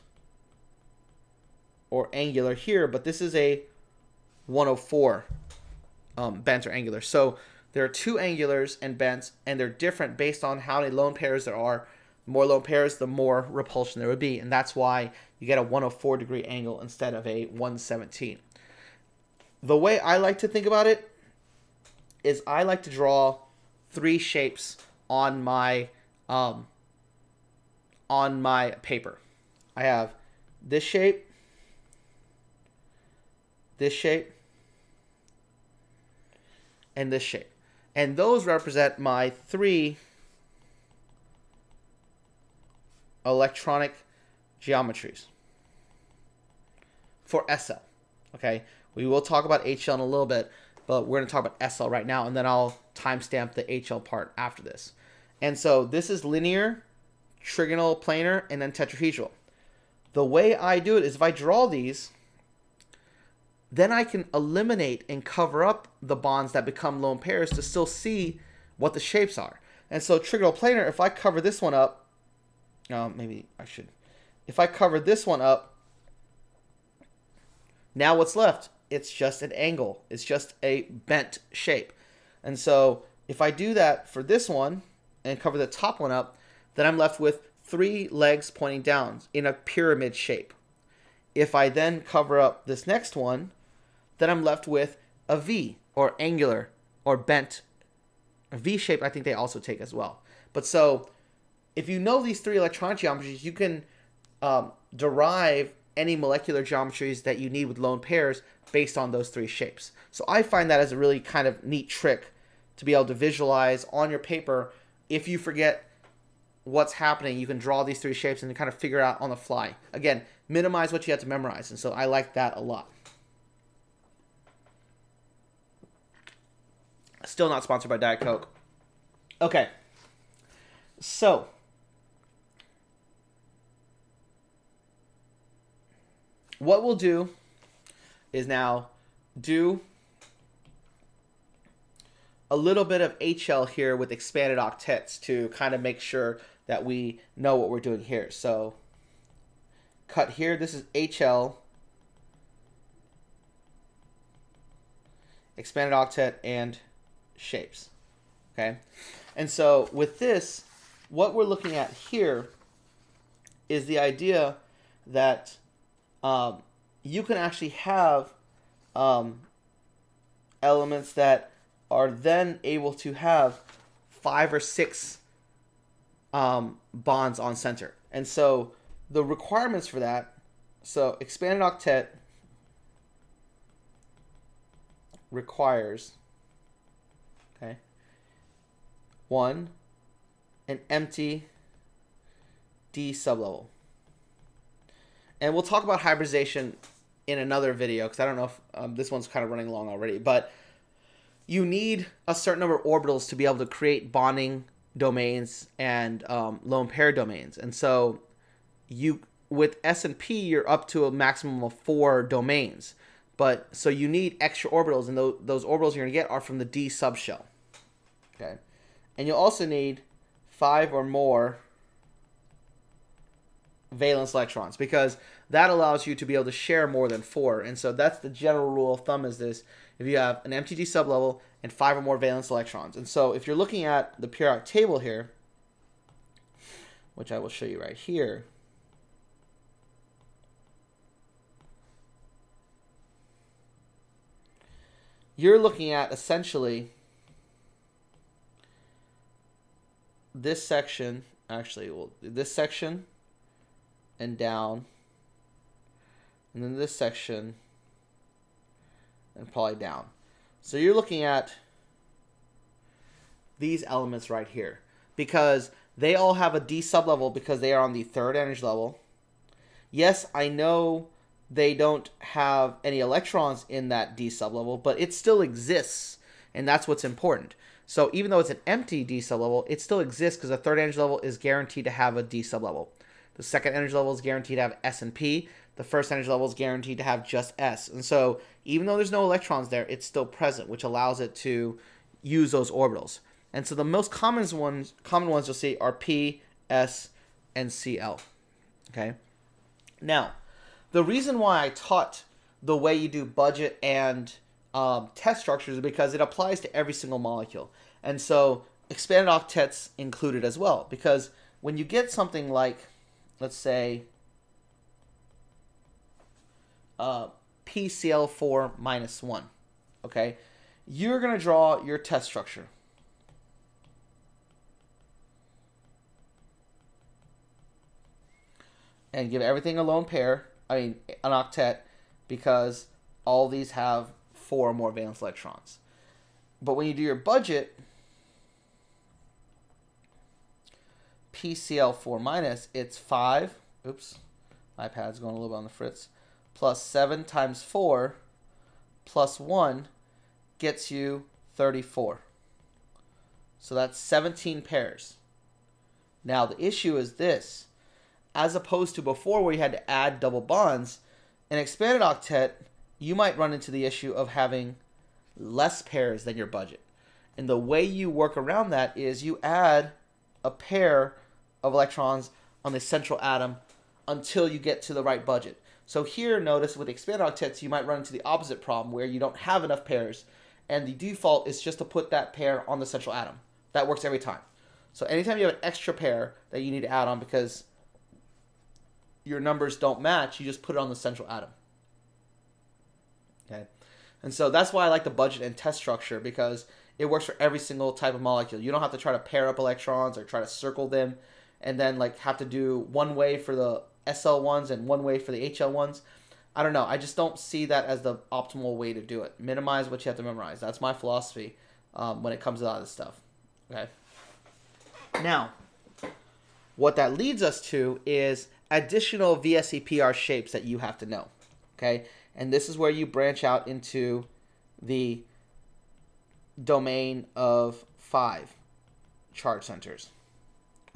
or angular here, but this is a 104 bent or angular. So there are 2 angulars and bents, and they're different based on how many lone pairs there are. The more lone pairs, the more repulsion there would be, and that's why you get a 104 degree angle instead of a 117. The way I like to think about it is I like to draw 3 shapes on my paper. I have this shape, and this shape. And those represent my 3 electronic geometries for SL. Okay, we will talk about HL in a little bit, but we're going to talk about SL right now, and then I'll timestamp the HL part after this. And so this is linear, trigonal, planar, and then tetrahedral. The way I do it is if I draw these, then I can eliminate and cover up the bonds that become lone pairs to still see what the shapes are. And so trigonal planar, if I cover this one up, maybe I should. If I cover this one up, now what's left? It's just an angle. It's just a bent shape. And so if I do that for this one and cover the top one up, then I'm left with 3 legs pointing down in a pyramid shape. If I then cover up this next one, then I'm left with a V, or angular, or bent. A V shape I think they also take as well. But so, if you know these 3 electronic geometries, you can derive any molecular geometries that you need with lone pairs based on those 3 shapes. So I find that as a really kind of neat trick to be able to visualize on your paper. If you forget what's happening, you can draw these 3 shapes and kind of figure it out on the fly. Again, minimize what you have to memorize, and so I like that a lot. Still not sponsored by Diet Coke. Okay, so what we'll do is now do a little bit of HL here with expanded octets to kind of make sure that we know what we're doing here. So cut here, this is HL, expanded octet, and shapes. Okay, and so with this, what we're looking at here is the idea that you can actually have elements that are then able to have 5 or 6 bonds on center. And so the requirements for that, so expanded octet requires, okay, 1, an empty D sublevel. And we'll talk about hybridization in another video, because I don't know if this one's kind of running long already, but you need a certain number of orbitals to be able to create bonding domains and lone pair domains. And so you, with S and P, you're up to a maximum of 4 domains. But so you need extra orbitals, and those orbitals you're going to get are from the D subshell. Okay, and you'll also need 5 or more valence electrons, because that allows you to be able to share more than 4. And so that's the general rule of thumb, is this: if you have an empty D sublevel and 5 or more valence electrons. And so if you're looking at the periodic table here, which I will show you right here, you're looking at essentially this section, actually, well, this section and down, and then this section and probably down. So you're looking at these elements right here, because they all have a D sublevel because they are on the 3rd energy level. Yes, I know they don't have any electrons in that D sublevel, but it still exists, and that's what's important. So even though it's an empty D sublevel, it still exists because the 3rd energy level is guaranteed to have a D sublevel. The 2nd energy level is guaranteed to have S and P. The 1st energy level is guaranteed to have just S. And so even though there's no electrons there, it's still present, which allows it to use those orbitals. And so the most common ones you'll see are P, S, and Cl. Okay. Now, the reason why I taught the way you do budget and test structures is because it applies to every single molecule. And so expanded octets included as well, because when you get something like, let's say, PCl4 minus 1, okay, you're going to draw your test structure. And give everything a lone pair, an octet, because all these have 4 or more valence electrons. But when you do your budget, PCl4 minus, it's 5, oops, my pad's going a little bit on the fritz, plus 7 times 4 plus 1 gets you 34. So that's 17 pairs. Now the issue is this: as opposed to before where you had to add double bonds, an expanded octet, you might run into the issue of having less pairs than your budget. And the way you work around that is you add a pair of electrons on the central atom until you get to the right budget. So here, notice with expanded octets, you might run into the opposite problem where you don't have enough pairs, and the default is just to put that pair on the central atom. That works every time. So anytime you have an extra pair that you need to add on because your numbers don't match, you just put it on the central atom. Okay, and so that's why I like the budget and test structure, because it works for every single type of molecule. You don't have to try to pair up electrons or try to circle them and then like have to do one way for the SL ones and one way for the HL ones. I don't know. I just don't see that as the optimal way to do it. Minimize what you have to memorize. That's my philosophy when it comes to a lot of this stuff. Okay. Now, what that leads us to is additional VSEPR shapes that you have to know. Okay. And this is where you branch out into the domain of 5 charge centers.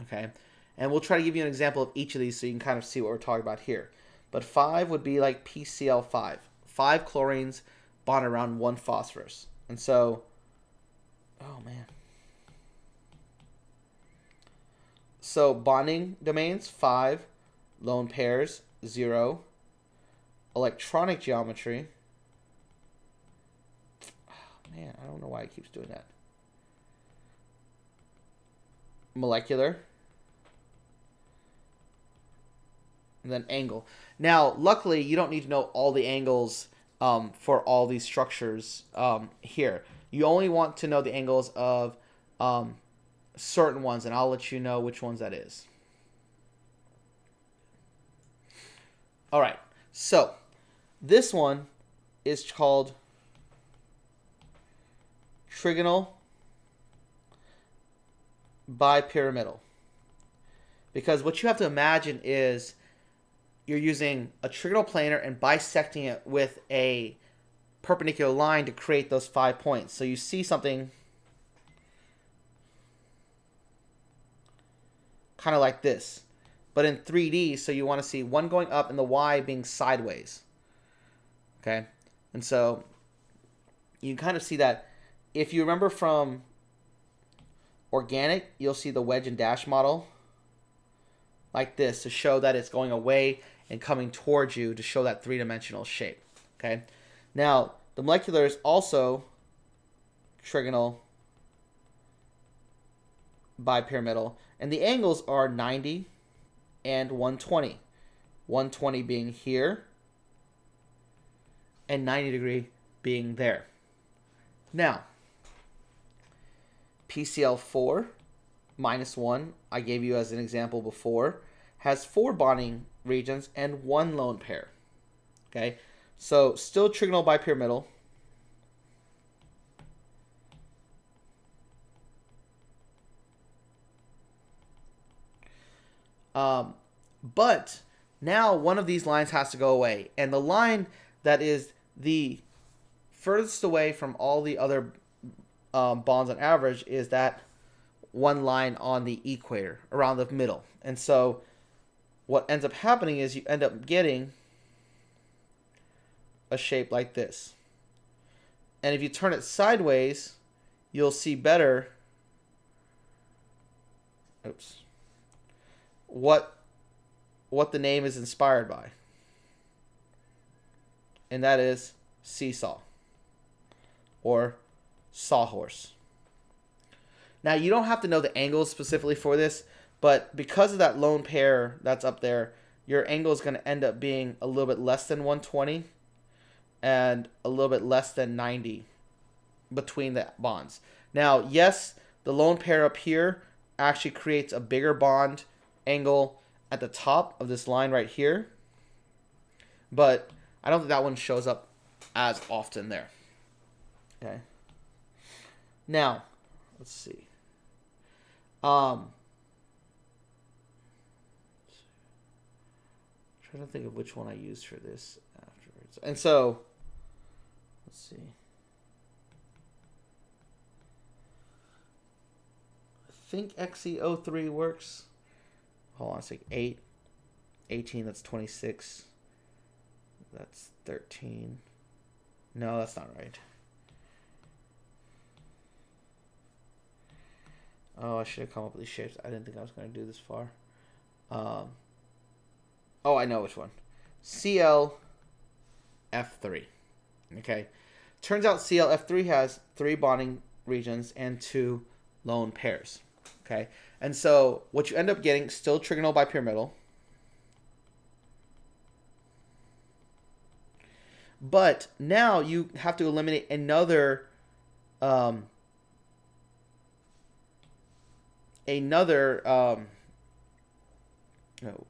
Okay. And we'll try to give you an example of each of these so you can kind of see what we're talking about here. But 5 would be like PCl5. 5 chlorines bond around 1 phosphorus. And so, oh man. So bonding domains, 5. Lone pairs, 0. Electronic geometry. Oh man, I don't know why it keeps doing that. Molecular. And then angle. Now, luckily, you don't need to know all the angles for all these structures here. You only want to know the angles of certain ones, and I'll let you know which ones that is. All right, so this one is called trigonal bipyramidal, because what you have to imagine is you're using a trigonal planar and bisecting it with a perpendicular line to create those 5 points. So you see something kind of like this, but in 3D, so you want to see one going up and the Y being sideways. Okay? And so you kind of see that. If you remember from organic, you'll see the wedge and dash model like this to show that it's going away and coming towards you to show that 3-dimensional shape. Okay? Now, the molecular is also trigonal bipyramidal, and the angles are 90 and 120. 120 being here, and 90 degree being there. Now, PCl4 -1, I gave you as an example before, has 4 bonding regions and 1 lone pair. Okay, so still trigonal bipyramidal. But now one of these lines has to go away, and the line that is the furthest away from all the other bonds on average is that one line on the equator around the middle. And so what ends up happening is you end up getting a shape like this. And if you turn it sideways, you'll see better what the name is inspired by. And that is seesaw or sawhorse. Now, you don't have to know the angles specifically for this, but because of that lone pair that's up there, your angle is going to end up being a little bit less than 120 and a little bit less than 90 between the bonds. Now, yes, the lone pair up here actually creates a bigger bond angle at the top of this line right here, but I don't think that one shows up as often there. Okay. Now, let's see. Trying to think of which one I used for this afterwards. And so, let's see. I think XE03 works. Hold on a sec. 8, 18, that's 26. That's 13. No, that's not right. Oh, I should have come up with these shapes. I didn't think I was going to do this far. Oh, I know which one. ClF3. Okay. Turns out ClF3 has 3 bonding regions and 2 lone pairs. Okay, and so what you end up getting, still trigonal bipyramidal, but now you have to eliminate another oh,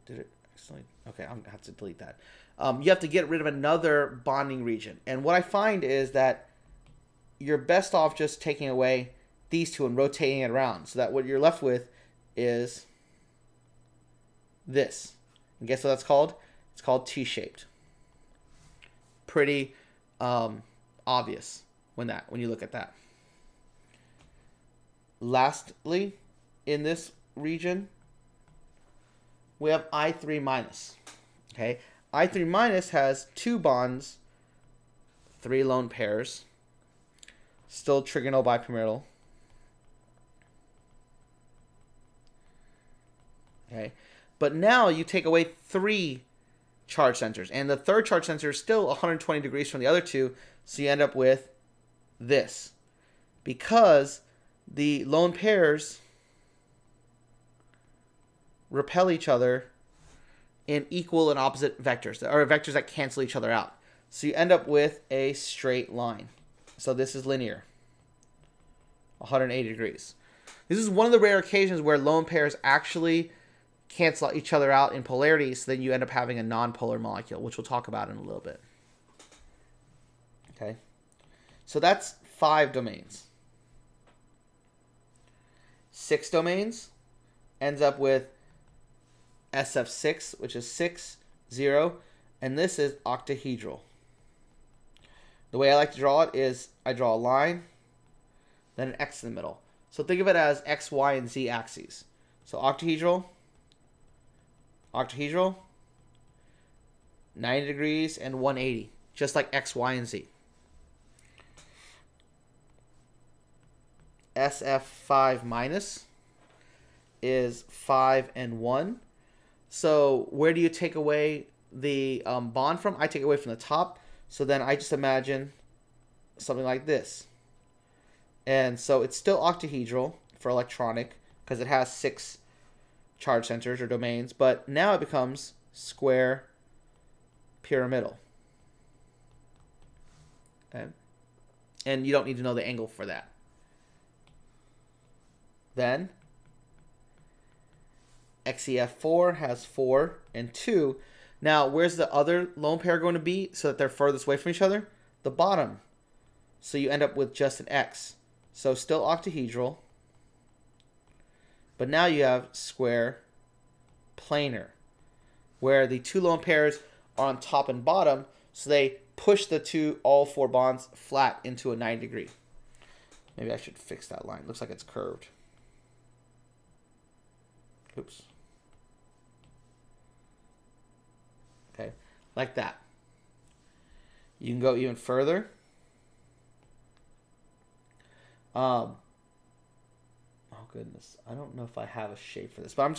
did it actually? Okay, I'm gonna have to delete that. You have to get rid of another bonding region, and what I find is that you're best off just taking away these two and rotating it around, so that what you're left with is this. And guess what that's called? It's called T-shaped. Pretty obvious when you look at that. Lastly, in this region, we have I3 minus. Okay, I3 minus has 2 bonds, 3 lone pairs, still trigonal bipyramidal. Okay, but now you take away 3 charge centers, and the third charge center is still 120 degrees from the other two, so you end up with this, because the lone pairs repel each other in equal and opposite vectors, or vectors that cancel each other out. So you end up with a straight line. So this is linear, 180 degrees. This is one of the rare occasions where lone pairs actually cancel each other out in polarity, so then you end up having a nonpolar molecule, which we'll talk about in a little bit. Okay, so that's 5 domains. 6 domains ends up with SF6, which is 6, 0, and this is octahedral. The way I like to draw it is I draw a line, then an X in the middle. So think of it as X, Y, and Z axes. So octahedral, 90 degrees and 180, just like X, Y, and Z. SF5 minus is 5 and 1. So where do you take away the bond from? I take it away from the top. So then I just imagine something like this. And so it's still octahedral for electronic because it has 6 charge centers or domains. But now it becomes square pyramidal. Okay? And you don't need to know the angle for that. Then XEF4 has 4 and 2. Now, where's the other lone pair going to be so that they're furthest away from each other? The bottom. So you end up with just an X. So still octahedral. But now you have square planar, where the 2 lone pairs are on top and bottom, so they push all 4 bonds flat into a 90 degree. Maybe I should fix that line. Looks like it's curved. Oops. Okay, like that. You can go even further. Oh goodness, I don't know if I have a shape for this, but I'm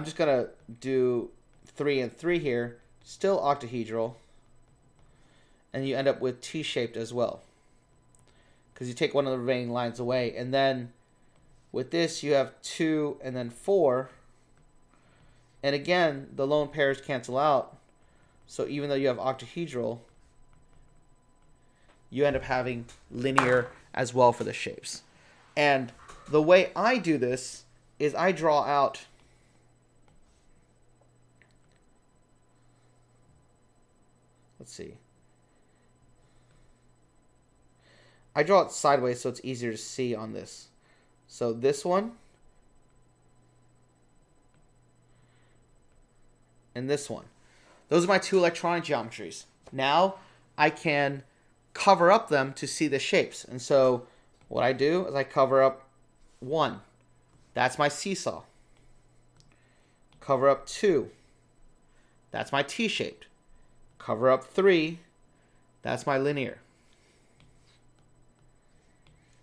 just gonna do 3 and 3 here. Still octahedral, and you end up with T-shaped as well, because you take one of the remaining lines away, and then with this you have 2 and then 4, and again the lone pairs cancel out. So even though you have octahedral, you end up having linear as well for the shapes. And the way I do this is I draw out I draw it sideways so it's easier to see on this. So this one and this one. Those are my 2 electronic geometries. Now I can cover up them to see the shapes. And so what I do is I cover up 1. That's my seesaw. Cover up 2. That's my T-shaped. Cover up 3. That's my linear.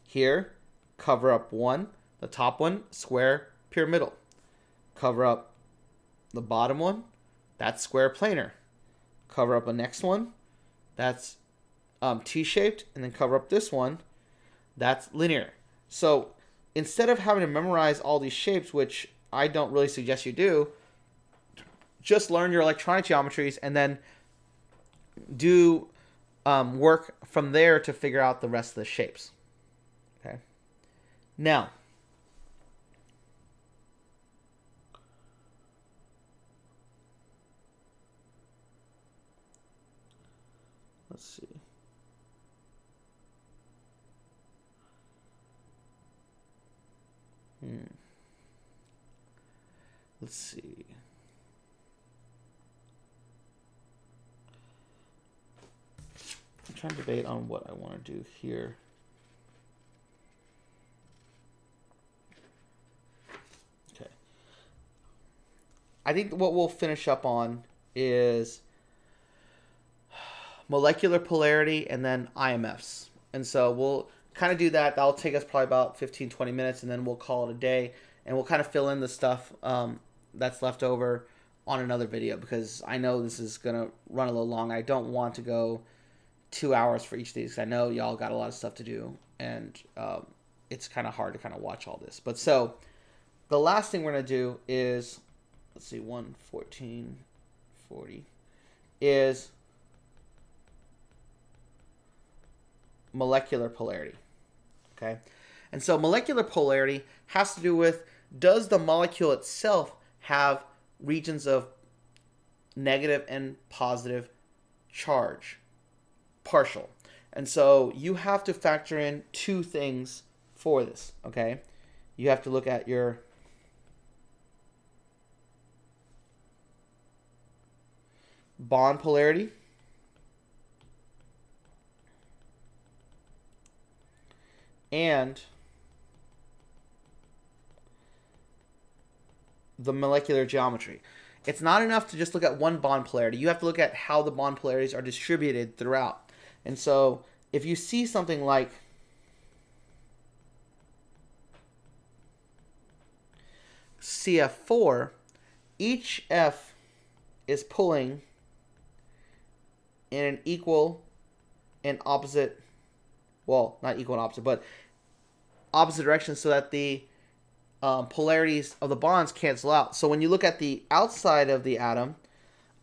Here, cover up 1. The top one, square pyramidal. Cover up the bottom one. That's square planar. Cover up the next one. That's T-shaped, and then cover up this one. That's linear. So instead of having to memorize all these shapes, which I don't really suggest you do, just learn your electronic geometries and then do work from there to figure out the rest of the shapes. Okay. Now, let's see. Let's see. I'm trying to debate on what I want to do here. Okay. I think what we'll finish up on is molecular polarity and then IMFs. And so we'll kind of do that. That'll take us probably about 15-20 minutes, and then we'll call it a day. And we'll kind of fill in the stuff that's left over on another video, because I know this is going to run a little long. I don't want to go 2 hours for each of these, because I know y'all got a lot of stuff to do, and it's kind of hard to kind of watch all this. But so the last thing we're going to do is, let's see, 1:14:40 is molecular polarity. Okay. And so molecular polarity has to do with, does the molecule itself have regions of negative and positive charge, partial. And so you have to factor in two things for this, okay? You have to look at your bond polarity and the molecular geometry. It's not enough to just look at one bond polarity. You have to look at how the bond polarities are distributed throughout. And so if you see something like CF4, each F is pulling in an equal and opposite, well, not equal and opposite, but opposite direction, so that the polarities of the bonds cancel out. So when you look at the outside of the atom,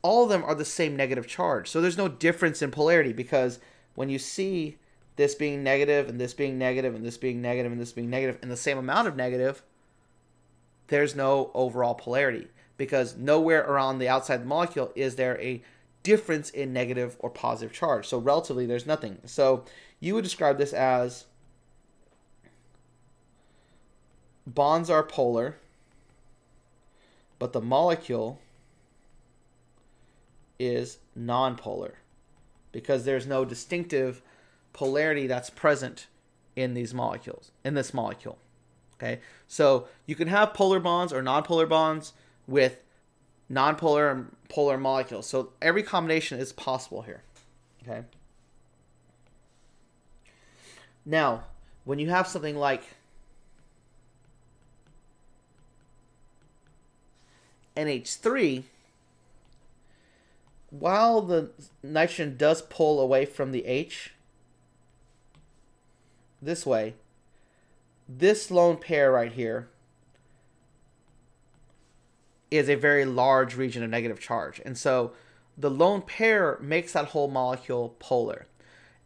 all of them are the same negative charge. So there's no difference in polarity, because when you see this being negative and this being negative and this being negative and this being negative and the same amount of negative, there's no overall polarity, because nowhere around the outside of the molecule is there a difference in negative or positive charge. So relatively, there's nothing. So you would describe this as bonds are polar, but the molecule is nonpolar, because there's no distinctive polarity that's present in these molecules, in this molecule. Okay, so you can have polar bonds or nonpolar bonds with nonpolar and polar molecules. So every combination is possible here. Okay. Now, when you have something like NH3, while the nitrogen does pull away from the H this way, this lone pair right here is a very large region of negative charge. And so the lone pair makes that whole molecule polar.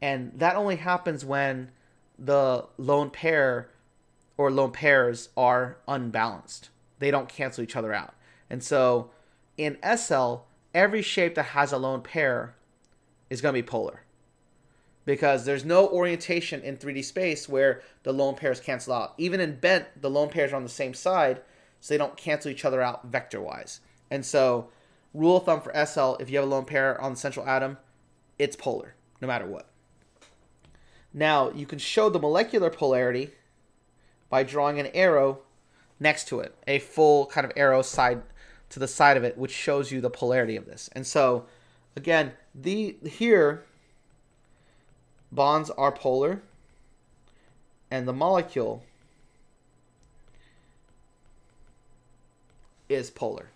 And that only happens when the lone pair or lone pairs are unbalanced. They don't cancel each other out. And so in SL, every shape that has a lone pair is going to be polar, because there's no orientation in 3D space where the lone pairs cancel out. Even in bent, the lone pairs are on the same side, so they don't cancel each other out vector-wise. And so rule of thumb for SL, if you have a lone pair on the central atom, it's polar, no matter what. Now, you can show the molecular polarity by drawing an arrow next to it, a full kind of arrow side to the side of it, which shows you the polarity of this. And so, again, here, bonds are polar, and the molecule is polar.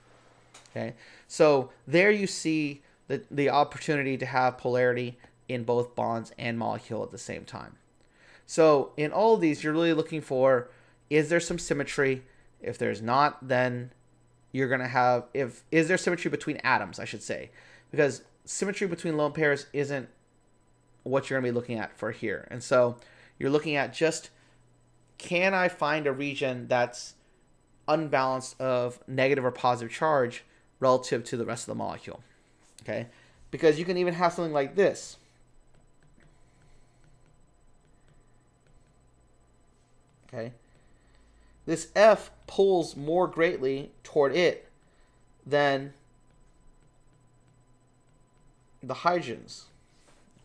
Okay, so there you see the opportunity to have polarity in both bonds and molecule at the same time. So in all of these, you're really looking for is there some symmetry? If there's not, then you're going to have, is there symmetry between atoms, I should say, because symmetry between lone pairs isn't what you're going to be looking at for here. And so you're looking at just, can I find a region that's unbalanced of negative or positive charge relative to the rest of the molecule? Okay, because you can even have something like this. Okay, this F pulls more greatly toward it than the hydrogens.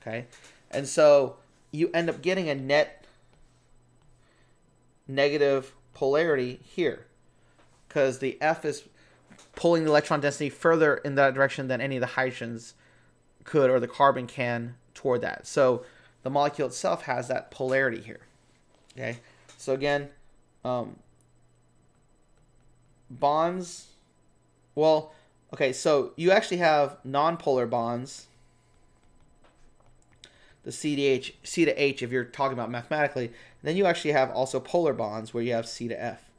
Okay, and so you end up getting a net negative polarity here, because the F is pulling the electron density further in that direction than any of the hydrogens could, or the carbon can, toward that. So the molecule itself has that polarity here. Okay, so again, bonds, well, okay, so you actually have nonpolar bonds, the C to H if you're talking about mathematically. And then you actually have also polar bonds where you have C to F.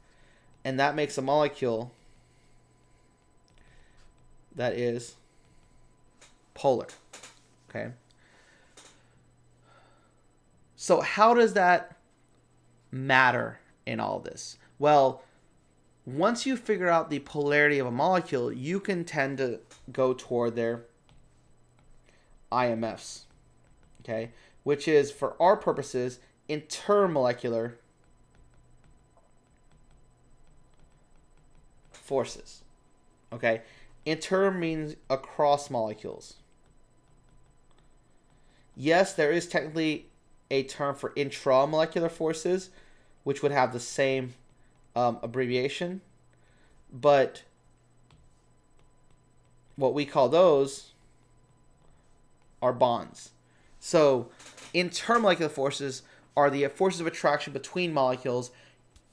And that makes a molecule that is polar. Okay. So how does that matter in all this? Well, once you figure out the polarity of a molecule, you can tend to go toward their IMFs. Okay, which is, for our purposes, intermolecular forces. Okay, inter means across molecules. Yes, there is technically a term for intramolecular forces, which would have the same abbreviation, but what we call those are bonds. So intermolecular forces are the forces of attraction between molecules.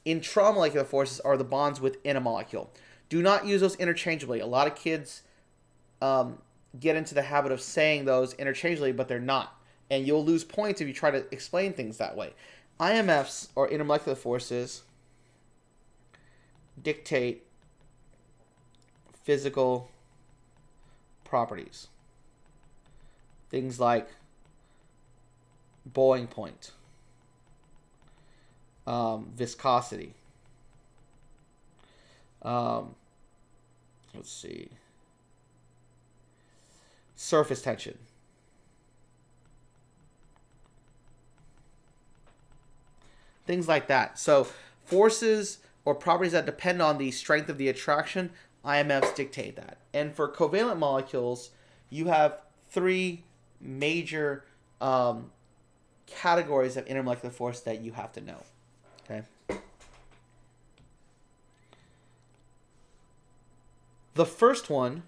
Intramolecular forces are the bonds within a molecule. Do not use those interchangeably. A lot of kids get into the habit of saying those interchangeably, but they're not. And you'll lose points if you try to explain things that way. IMFs, or intermolecular forces, dictate physical properties. Things like boiling point, viscosity, let's see, surface tension. Things like that. So forces or properties that depend on the strength of the attraction, IMFs dictate that. And for covalent molecules, you have three major categories of intermolecular force that you have to know. Okay. The first one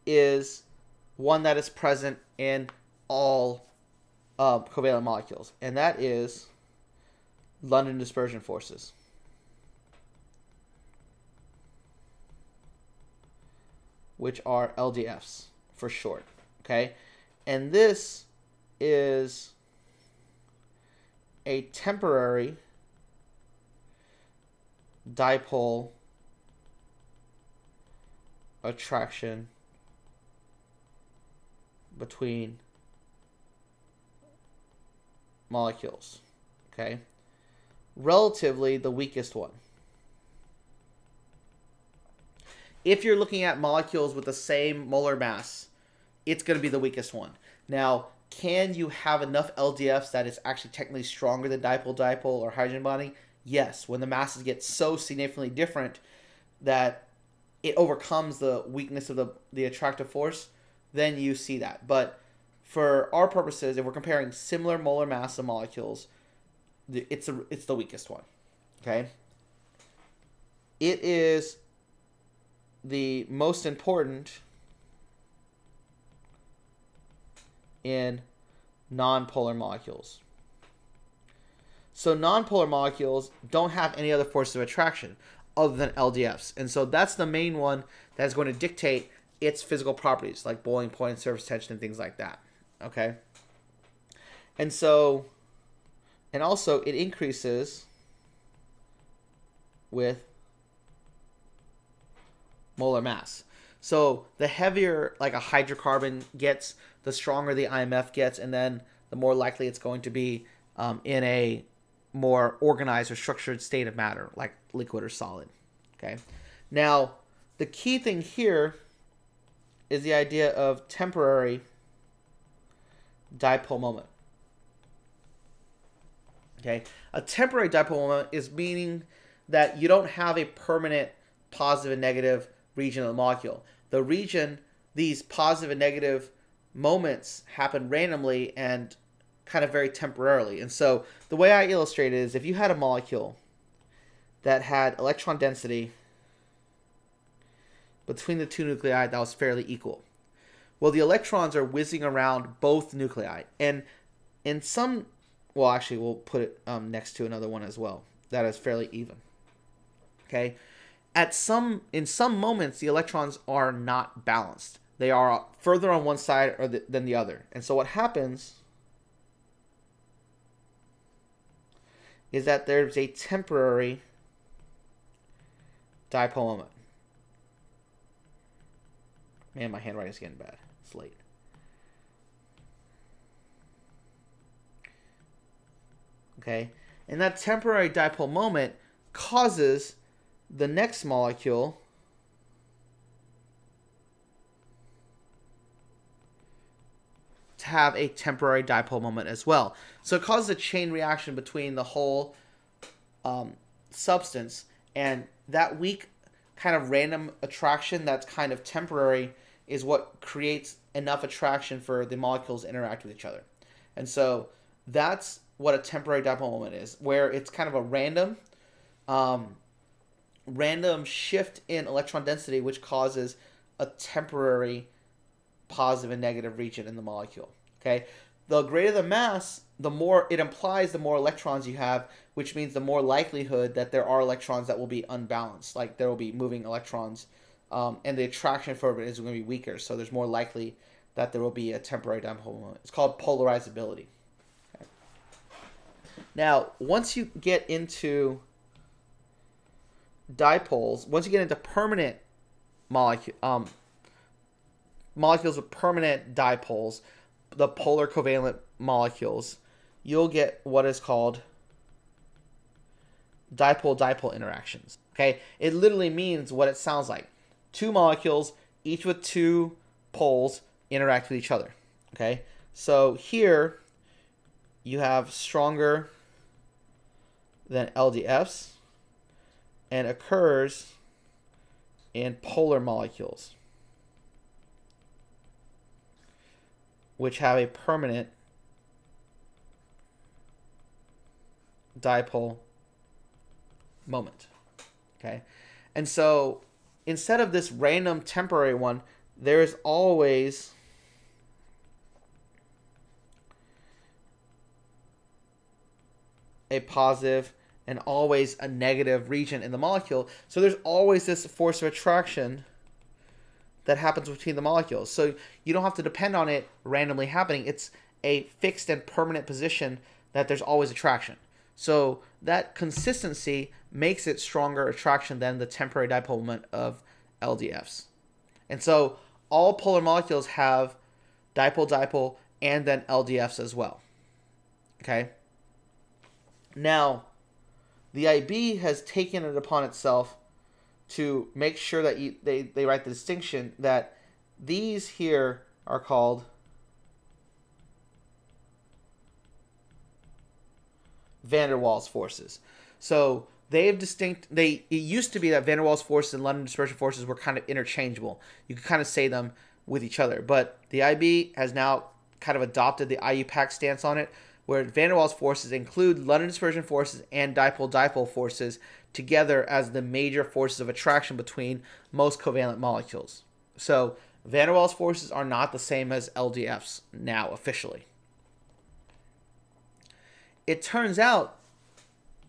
is one that is present in all covalent molecules, and that is London dispersion forces. Which are LDFs for short. Okay, and this is a temporary dipole attraction between molecules. Okay, relatively the weakest one. If you're looking at molecules with the same molar mass, it's going to be the weakest one. Now, can you have enough LDFs that it's actually technically stronger than dipole-dipole or hydrogen bonding? Yes, when the masses get so significantly different that it overcomes the weakness of the attractive force, then you see that. But for our purposes, if we're comparing similar molar mass of molecules, it's the weakest one. Okay? It is the most important in nonpolar molecules. So nonpolar molecules don't have any other forces of attraction other than LDFs. And so that's the main one that's going to dictate its physical properties, like boiling point, surface tension, and things like that. Okay? And so, and also it increases with molar mass. So the heavier like a hydrocarbon gets, the stronger the IMF gets, and then the more likely it's going to be in a more organized or structured state of matter, like liquid or solid. Okay. Now, the key thing here is the idea of temporary dipole moment. Okay. A temporary dipole moment is meaning that you don't have a permanent positive and negative region of the molecule. The region, these positive and negative moments happen randomly and kind of very temporarily. And so the way I illustrate it is if you had a molecule that had electron density between the two nuclei that was fairly equal. Well, the electrons are whizzing around both nuclei. And in some, well, actually, we'll put it next to another one as well that is fairly even. Okay. In some moments, the electrons are not balanced. They are further on one side than the other. And so what happens is that there's a temporary dipole moment. Man, my handwriting's getting bad. It's late. Okay? And that temporary dipole moment causes the next molecule to have a temporary dipole moment as well. So it causes a chain reaction between the whole substance, and that weak kind of random attraction that's kind of temporary is what creates enough attraction for the molecules to interact with each other. And so that's what a temporary dipole moment is, where it's kind of a random shift in electron density, which causes a temporary positive and negative region in the molecule. Okay, the greater the mass, the more it implies the more electrons you have, which means the more likelihood that there are electrons that will be unbalanced, like there will be moving electrons, and the attraction for it is going to be weaker. So there's more likely that there will be a temporary dipole moment. It's called polarizability. Okay. Now, once you get into dipoles, once you get into permanent molecules with permanent dipoles, the polar covalent molecules, you'll get what is called dipole-dipole interactions. Okay, it literally means what it sounds like. Two molecules, each with two poles, interact with each other. Okay, so here you have stronger than LDFs and occurs in polar molecules, which have a permanent dipole moment. Okay, and so instead of this random temporary one, there is always a positive and always a negative region in the molecule. So there's always this force of attraction that happens between the molecules. So you don't have to depend on it randomly happening. It's a fixed and permanent position that there's always attraction. So that consistency makes it stronger attraction than the temporary dipole moment of LDFs. And so all polar molecules have dipole-dipole and then LDFs as well. Okay? Now, the IB has taken it upon itself to make sure that they write the distinction that these here are called van der Waals forces. So they have it used to be that van der Waals forces and London dispersion forces were kind of interchangeable. You could kind of say them with each other. But the IB has now kind of adopted the IUPAC stance on it, where van der Waals forces include London dispersion forces and dipole-dipole forces together as the major forces of attraction between most covalent molecules. So van der Waals forces are not the same as LDFs now officially. It turns out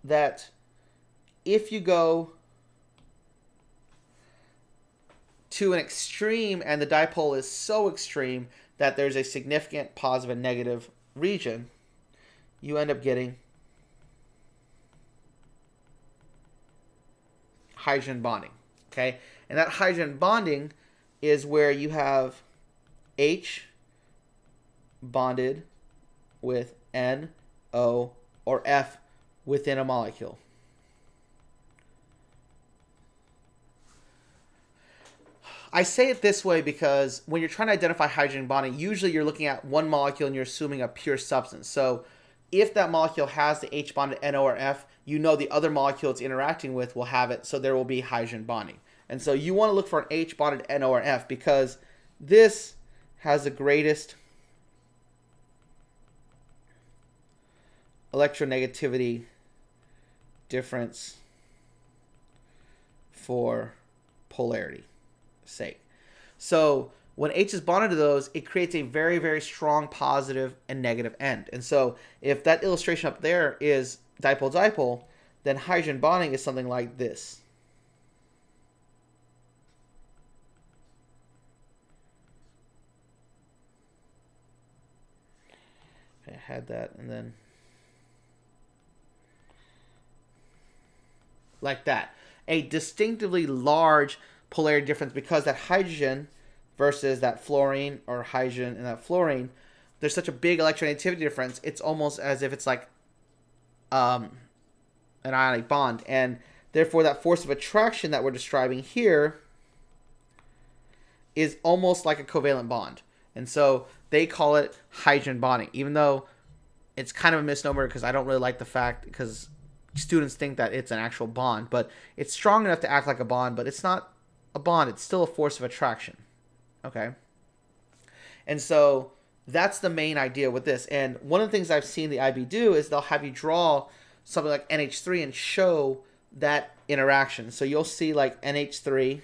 that if you go to an extreme and the dipole is so extreme that there's a significant positive and negative region, you end up getting hydrogen bonding. Okay, and that hydrogen bonding is where you have H bonded with N, O, or F within a molecule. I say it this way because when you're trying to identify hydrogen bonding, usually you're looking at one molecule and you're assuming a pure substance. So if that molecule has the H bonded NO or F, you know the other molecule it's interacting with will have it, so there will be hydrogen bonding. And so you want to look for an H bonded NO or F because this has the greatest electronegativity difference for polarity sake. So when H is bonded to those, it creates a very, very strong positive and negative end. And so if that illustration up there is dipole-dipole, then hydrogen bonding is something like this. I had that, and then like that. A distinctively large polarity difference because that hydrogen versus that fluorine, or hydrogen and that fluorine, there's such a big electronegativity difference, it's almost as if it's like an ionic bond. And therefore that force of attraction that we're describing here is almost like a covalent bond. And so they call it hydrogen bonding, even though it's kind of a misnomer because I don't really like the fact, because students think that it's an actual bond, but it's strong enough to act like a bond, but it's not a bond. It's still a force of attraction. Okay. And so that's the main idea with this. And one of the things I've seen the IB do is they'll have you draw something like NH3 and show that interaction. So you'll see like NH3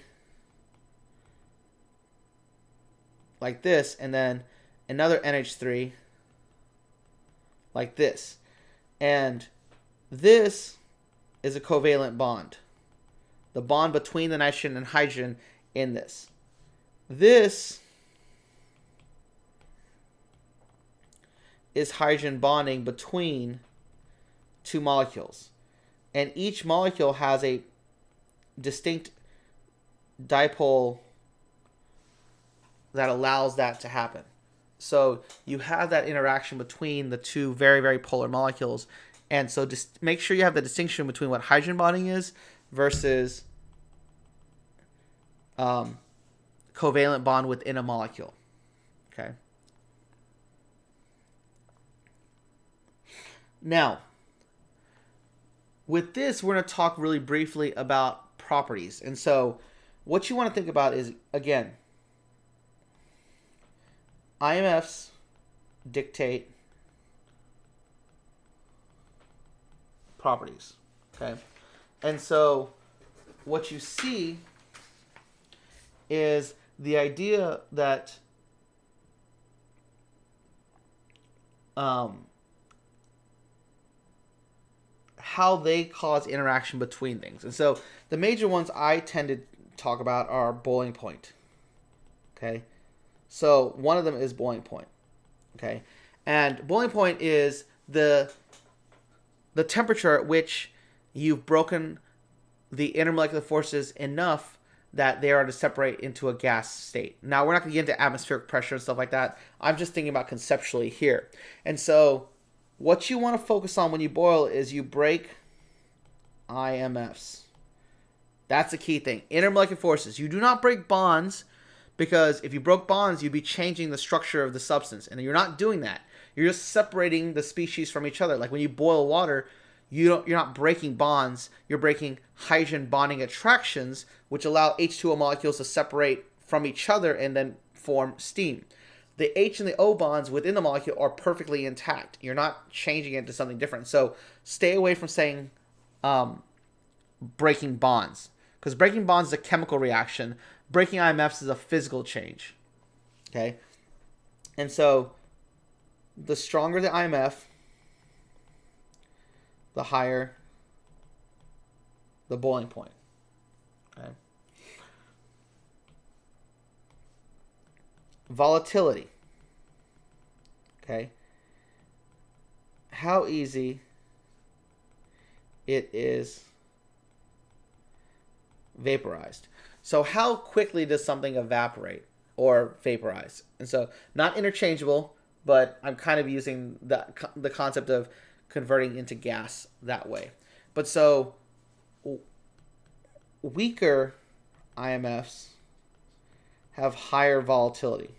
like this, and then another NH3 like this. And this is a covalent bond. The bond between the nitrogen and hydrogen in this. This is hydrogen bonding between two molecules. And each molecule has a distinct dipole that allows that to happen. So you have that interaction between the two very, very polar molecules. And so just make sure you have the distinction between what hydrogen bonding is versus covalent bond within a molecule. Okay. Now, with this, we're going to talk really briefly about properties. And so what you want to think about is, again, IMFs dictate properties. Okay. And so what you see is the idea that how they cause interaction between things. And so the major ones I tend to talk about are boiling point. Okay. So one of them is boiling point. Okay. And boiling point is the temperature at which you've broken the intermolecular forces enough that they are to separate into a gas state. Now, we're not going to get into atmospheric pressure and stuff like that. I'm just thinking about conceptually here. And so what you want to focus on when you boil is you break IMFs. That's the key thing. Intermolecular forces. You do not break bonds, because if you broke bonds, you'd be changing the structure of the substance. And you're not doing that. You're just separating the species from each other. Like when you boil water, you're not breaking bonds. You're breaking hydrogen bonding attractions, which allow H2O molecules to separate from each other and then form steam. The H and the O bonds within the molecule are perfectly intact. You're not changing it into something different. So stay away from saying breaking bonds, because breaking bonds is a chemical reaction. Breaking IMFs is a physical change. Okay? And so the stronger the IMF, the higher the boiling point. Okay? Volatility. Okay? How easy it is vaporized. So how quickly does something evaporate or vaporize? And so not interchangeable, but I'm kind of using the concept of converting into gas that way. But so weaker IMFs have higher volatility.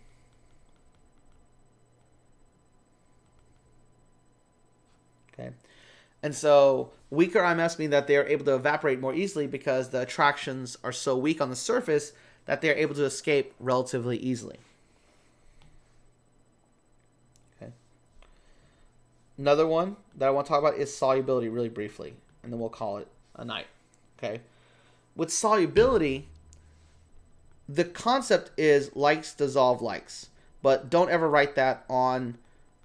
Okay. And so weaker IMFs mean that they're able to evaporate more easily because the attractions are so weak on the surface that they're able to escape relatively easily. Okay. Another one that I want to talk about is solubility really briefly, and then we'll call it a night. Okay. With solubility, the concept is likes dissolve likes, but don't ever write that on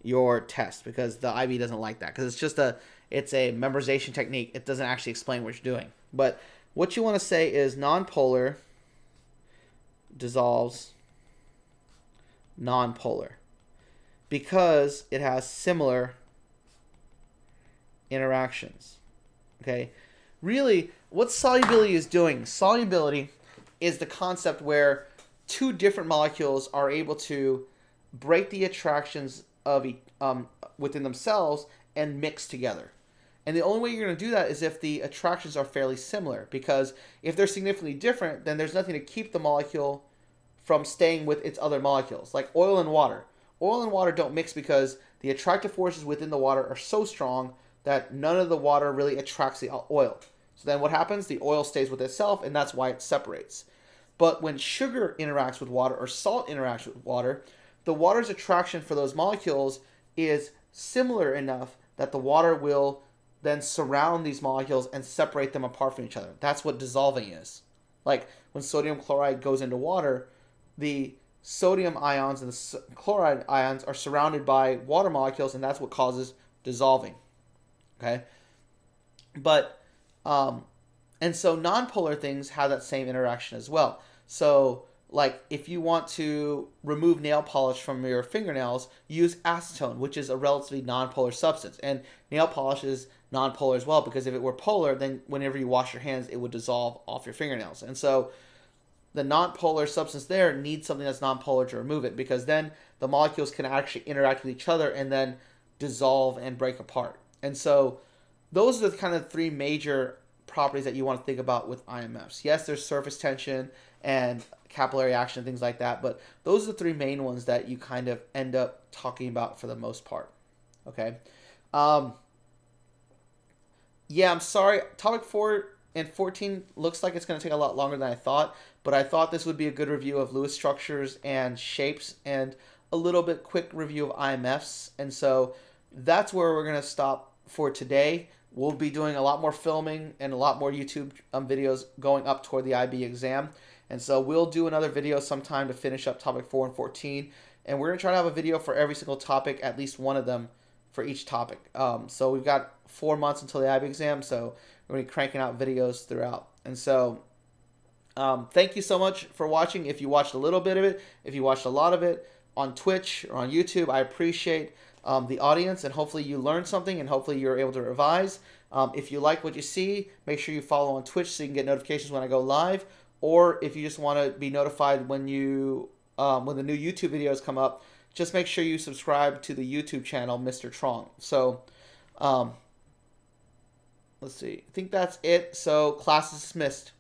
your test because the IB doesn't like that, because it's a memorization technique. It doesn't actually explain what you're doing. But what you want to say is nonpolar dissolves nonpolar because it has similar interactions. Okay? Really, what solubility is doing, solubility is the concept where two different molecules are able to break the attractions of within themselves and mix together. And the only way you're going to do that is if the attractions are fairly similar, because if they're significantly different, then there's nothing to keep the molecule from staying with its other molecules, like oil and water. Oil and water don't mix because the attractive forces within the water are so strong that none of the water really attracts the oil. So then what happens? The oil stays with itself, and that's why it separates. But when sugar interacts with water or salt interacts with water, the water's attraction for those molecules is similar enough that the water will then surround these molecules and separate them apart from each other. That's what dissolving is. Like when sodium chloride goes into water, the sodium ions and the chloride ions are surrounded by water molecules, and that's what causes dissolving. Okay? But, and so nonpolar things have that same interaction as well. So, like, if you want to remove nail polish from your fingernails, use acetone, which is a relatively nonpolar substance. And nail polish is nonpolar as well, because if it were polar, then whenever you wash your hands, it would dissolve off your fingernails. And so the nonpolar substance there needs something that's nonpolar to remove it, because then the molecules can actually interact with each other and then dissolve and break apart. And so those are the kind of three major properties that you want to think about with IMFs. Yes, there's surface tension and capillary action, things like that, but those are the three main ones that you kind of end up talking about for the most part. Okay. Yeah, I'm sorry. Topic 4 and 14 looks like it's going to take a lot longer than I thought, but I thought this would be a good review of Lewis structures and shapes and a little bit quick review of IMFs. And so that's where we're going to stop for today. We'll be doing a lot more filming and a lot more YouTube videos going up toward the IB exam. And so we'll do another video sometime to finish up topic 4 and 14. And we're going to try to have a video for every single topic, at least one of them for each topic. So we've got 4 months until the IB exam, so we're going to be cranking out videos throughout. And so thank you so much for watching. If you watched a little bit of it, if you watched a lot of it on Twitch or on YouTube, I appreciate the audience, and hopefully you learned something, and hopefully you're able to revise. If you like what you see, make sure you follow on Twitch so you can get notifications when I go live. Or if you just want to be notified when when the new YouTube videos come up, just make sure you subscribe to the YouTube channel, Mr. Trong. So, let's see. I think that's it. So, class is dismissed.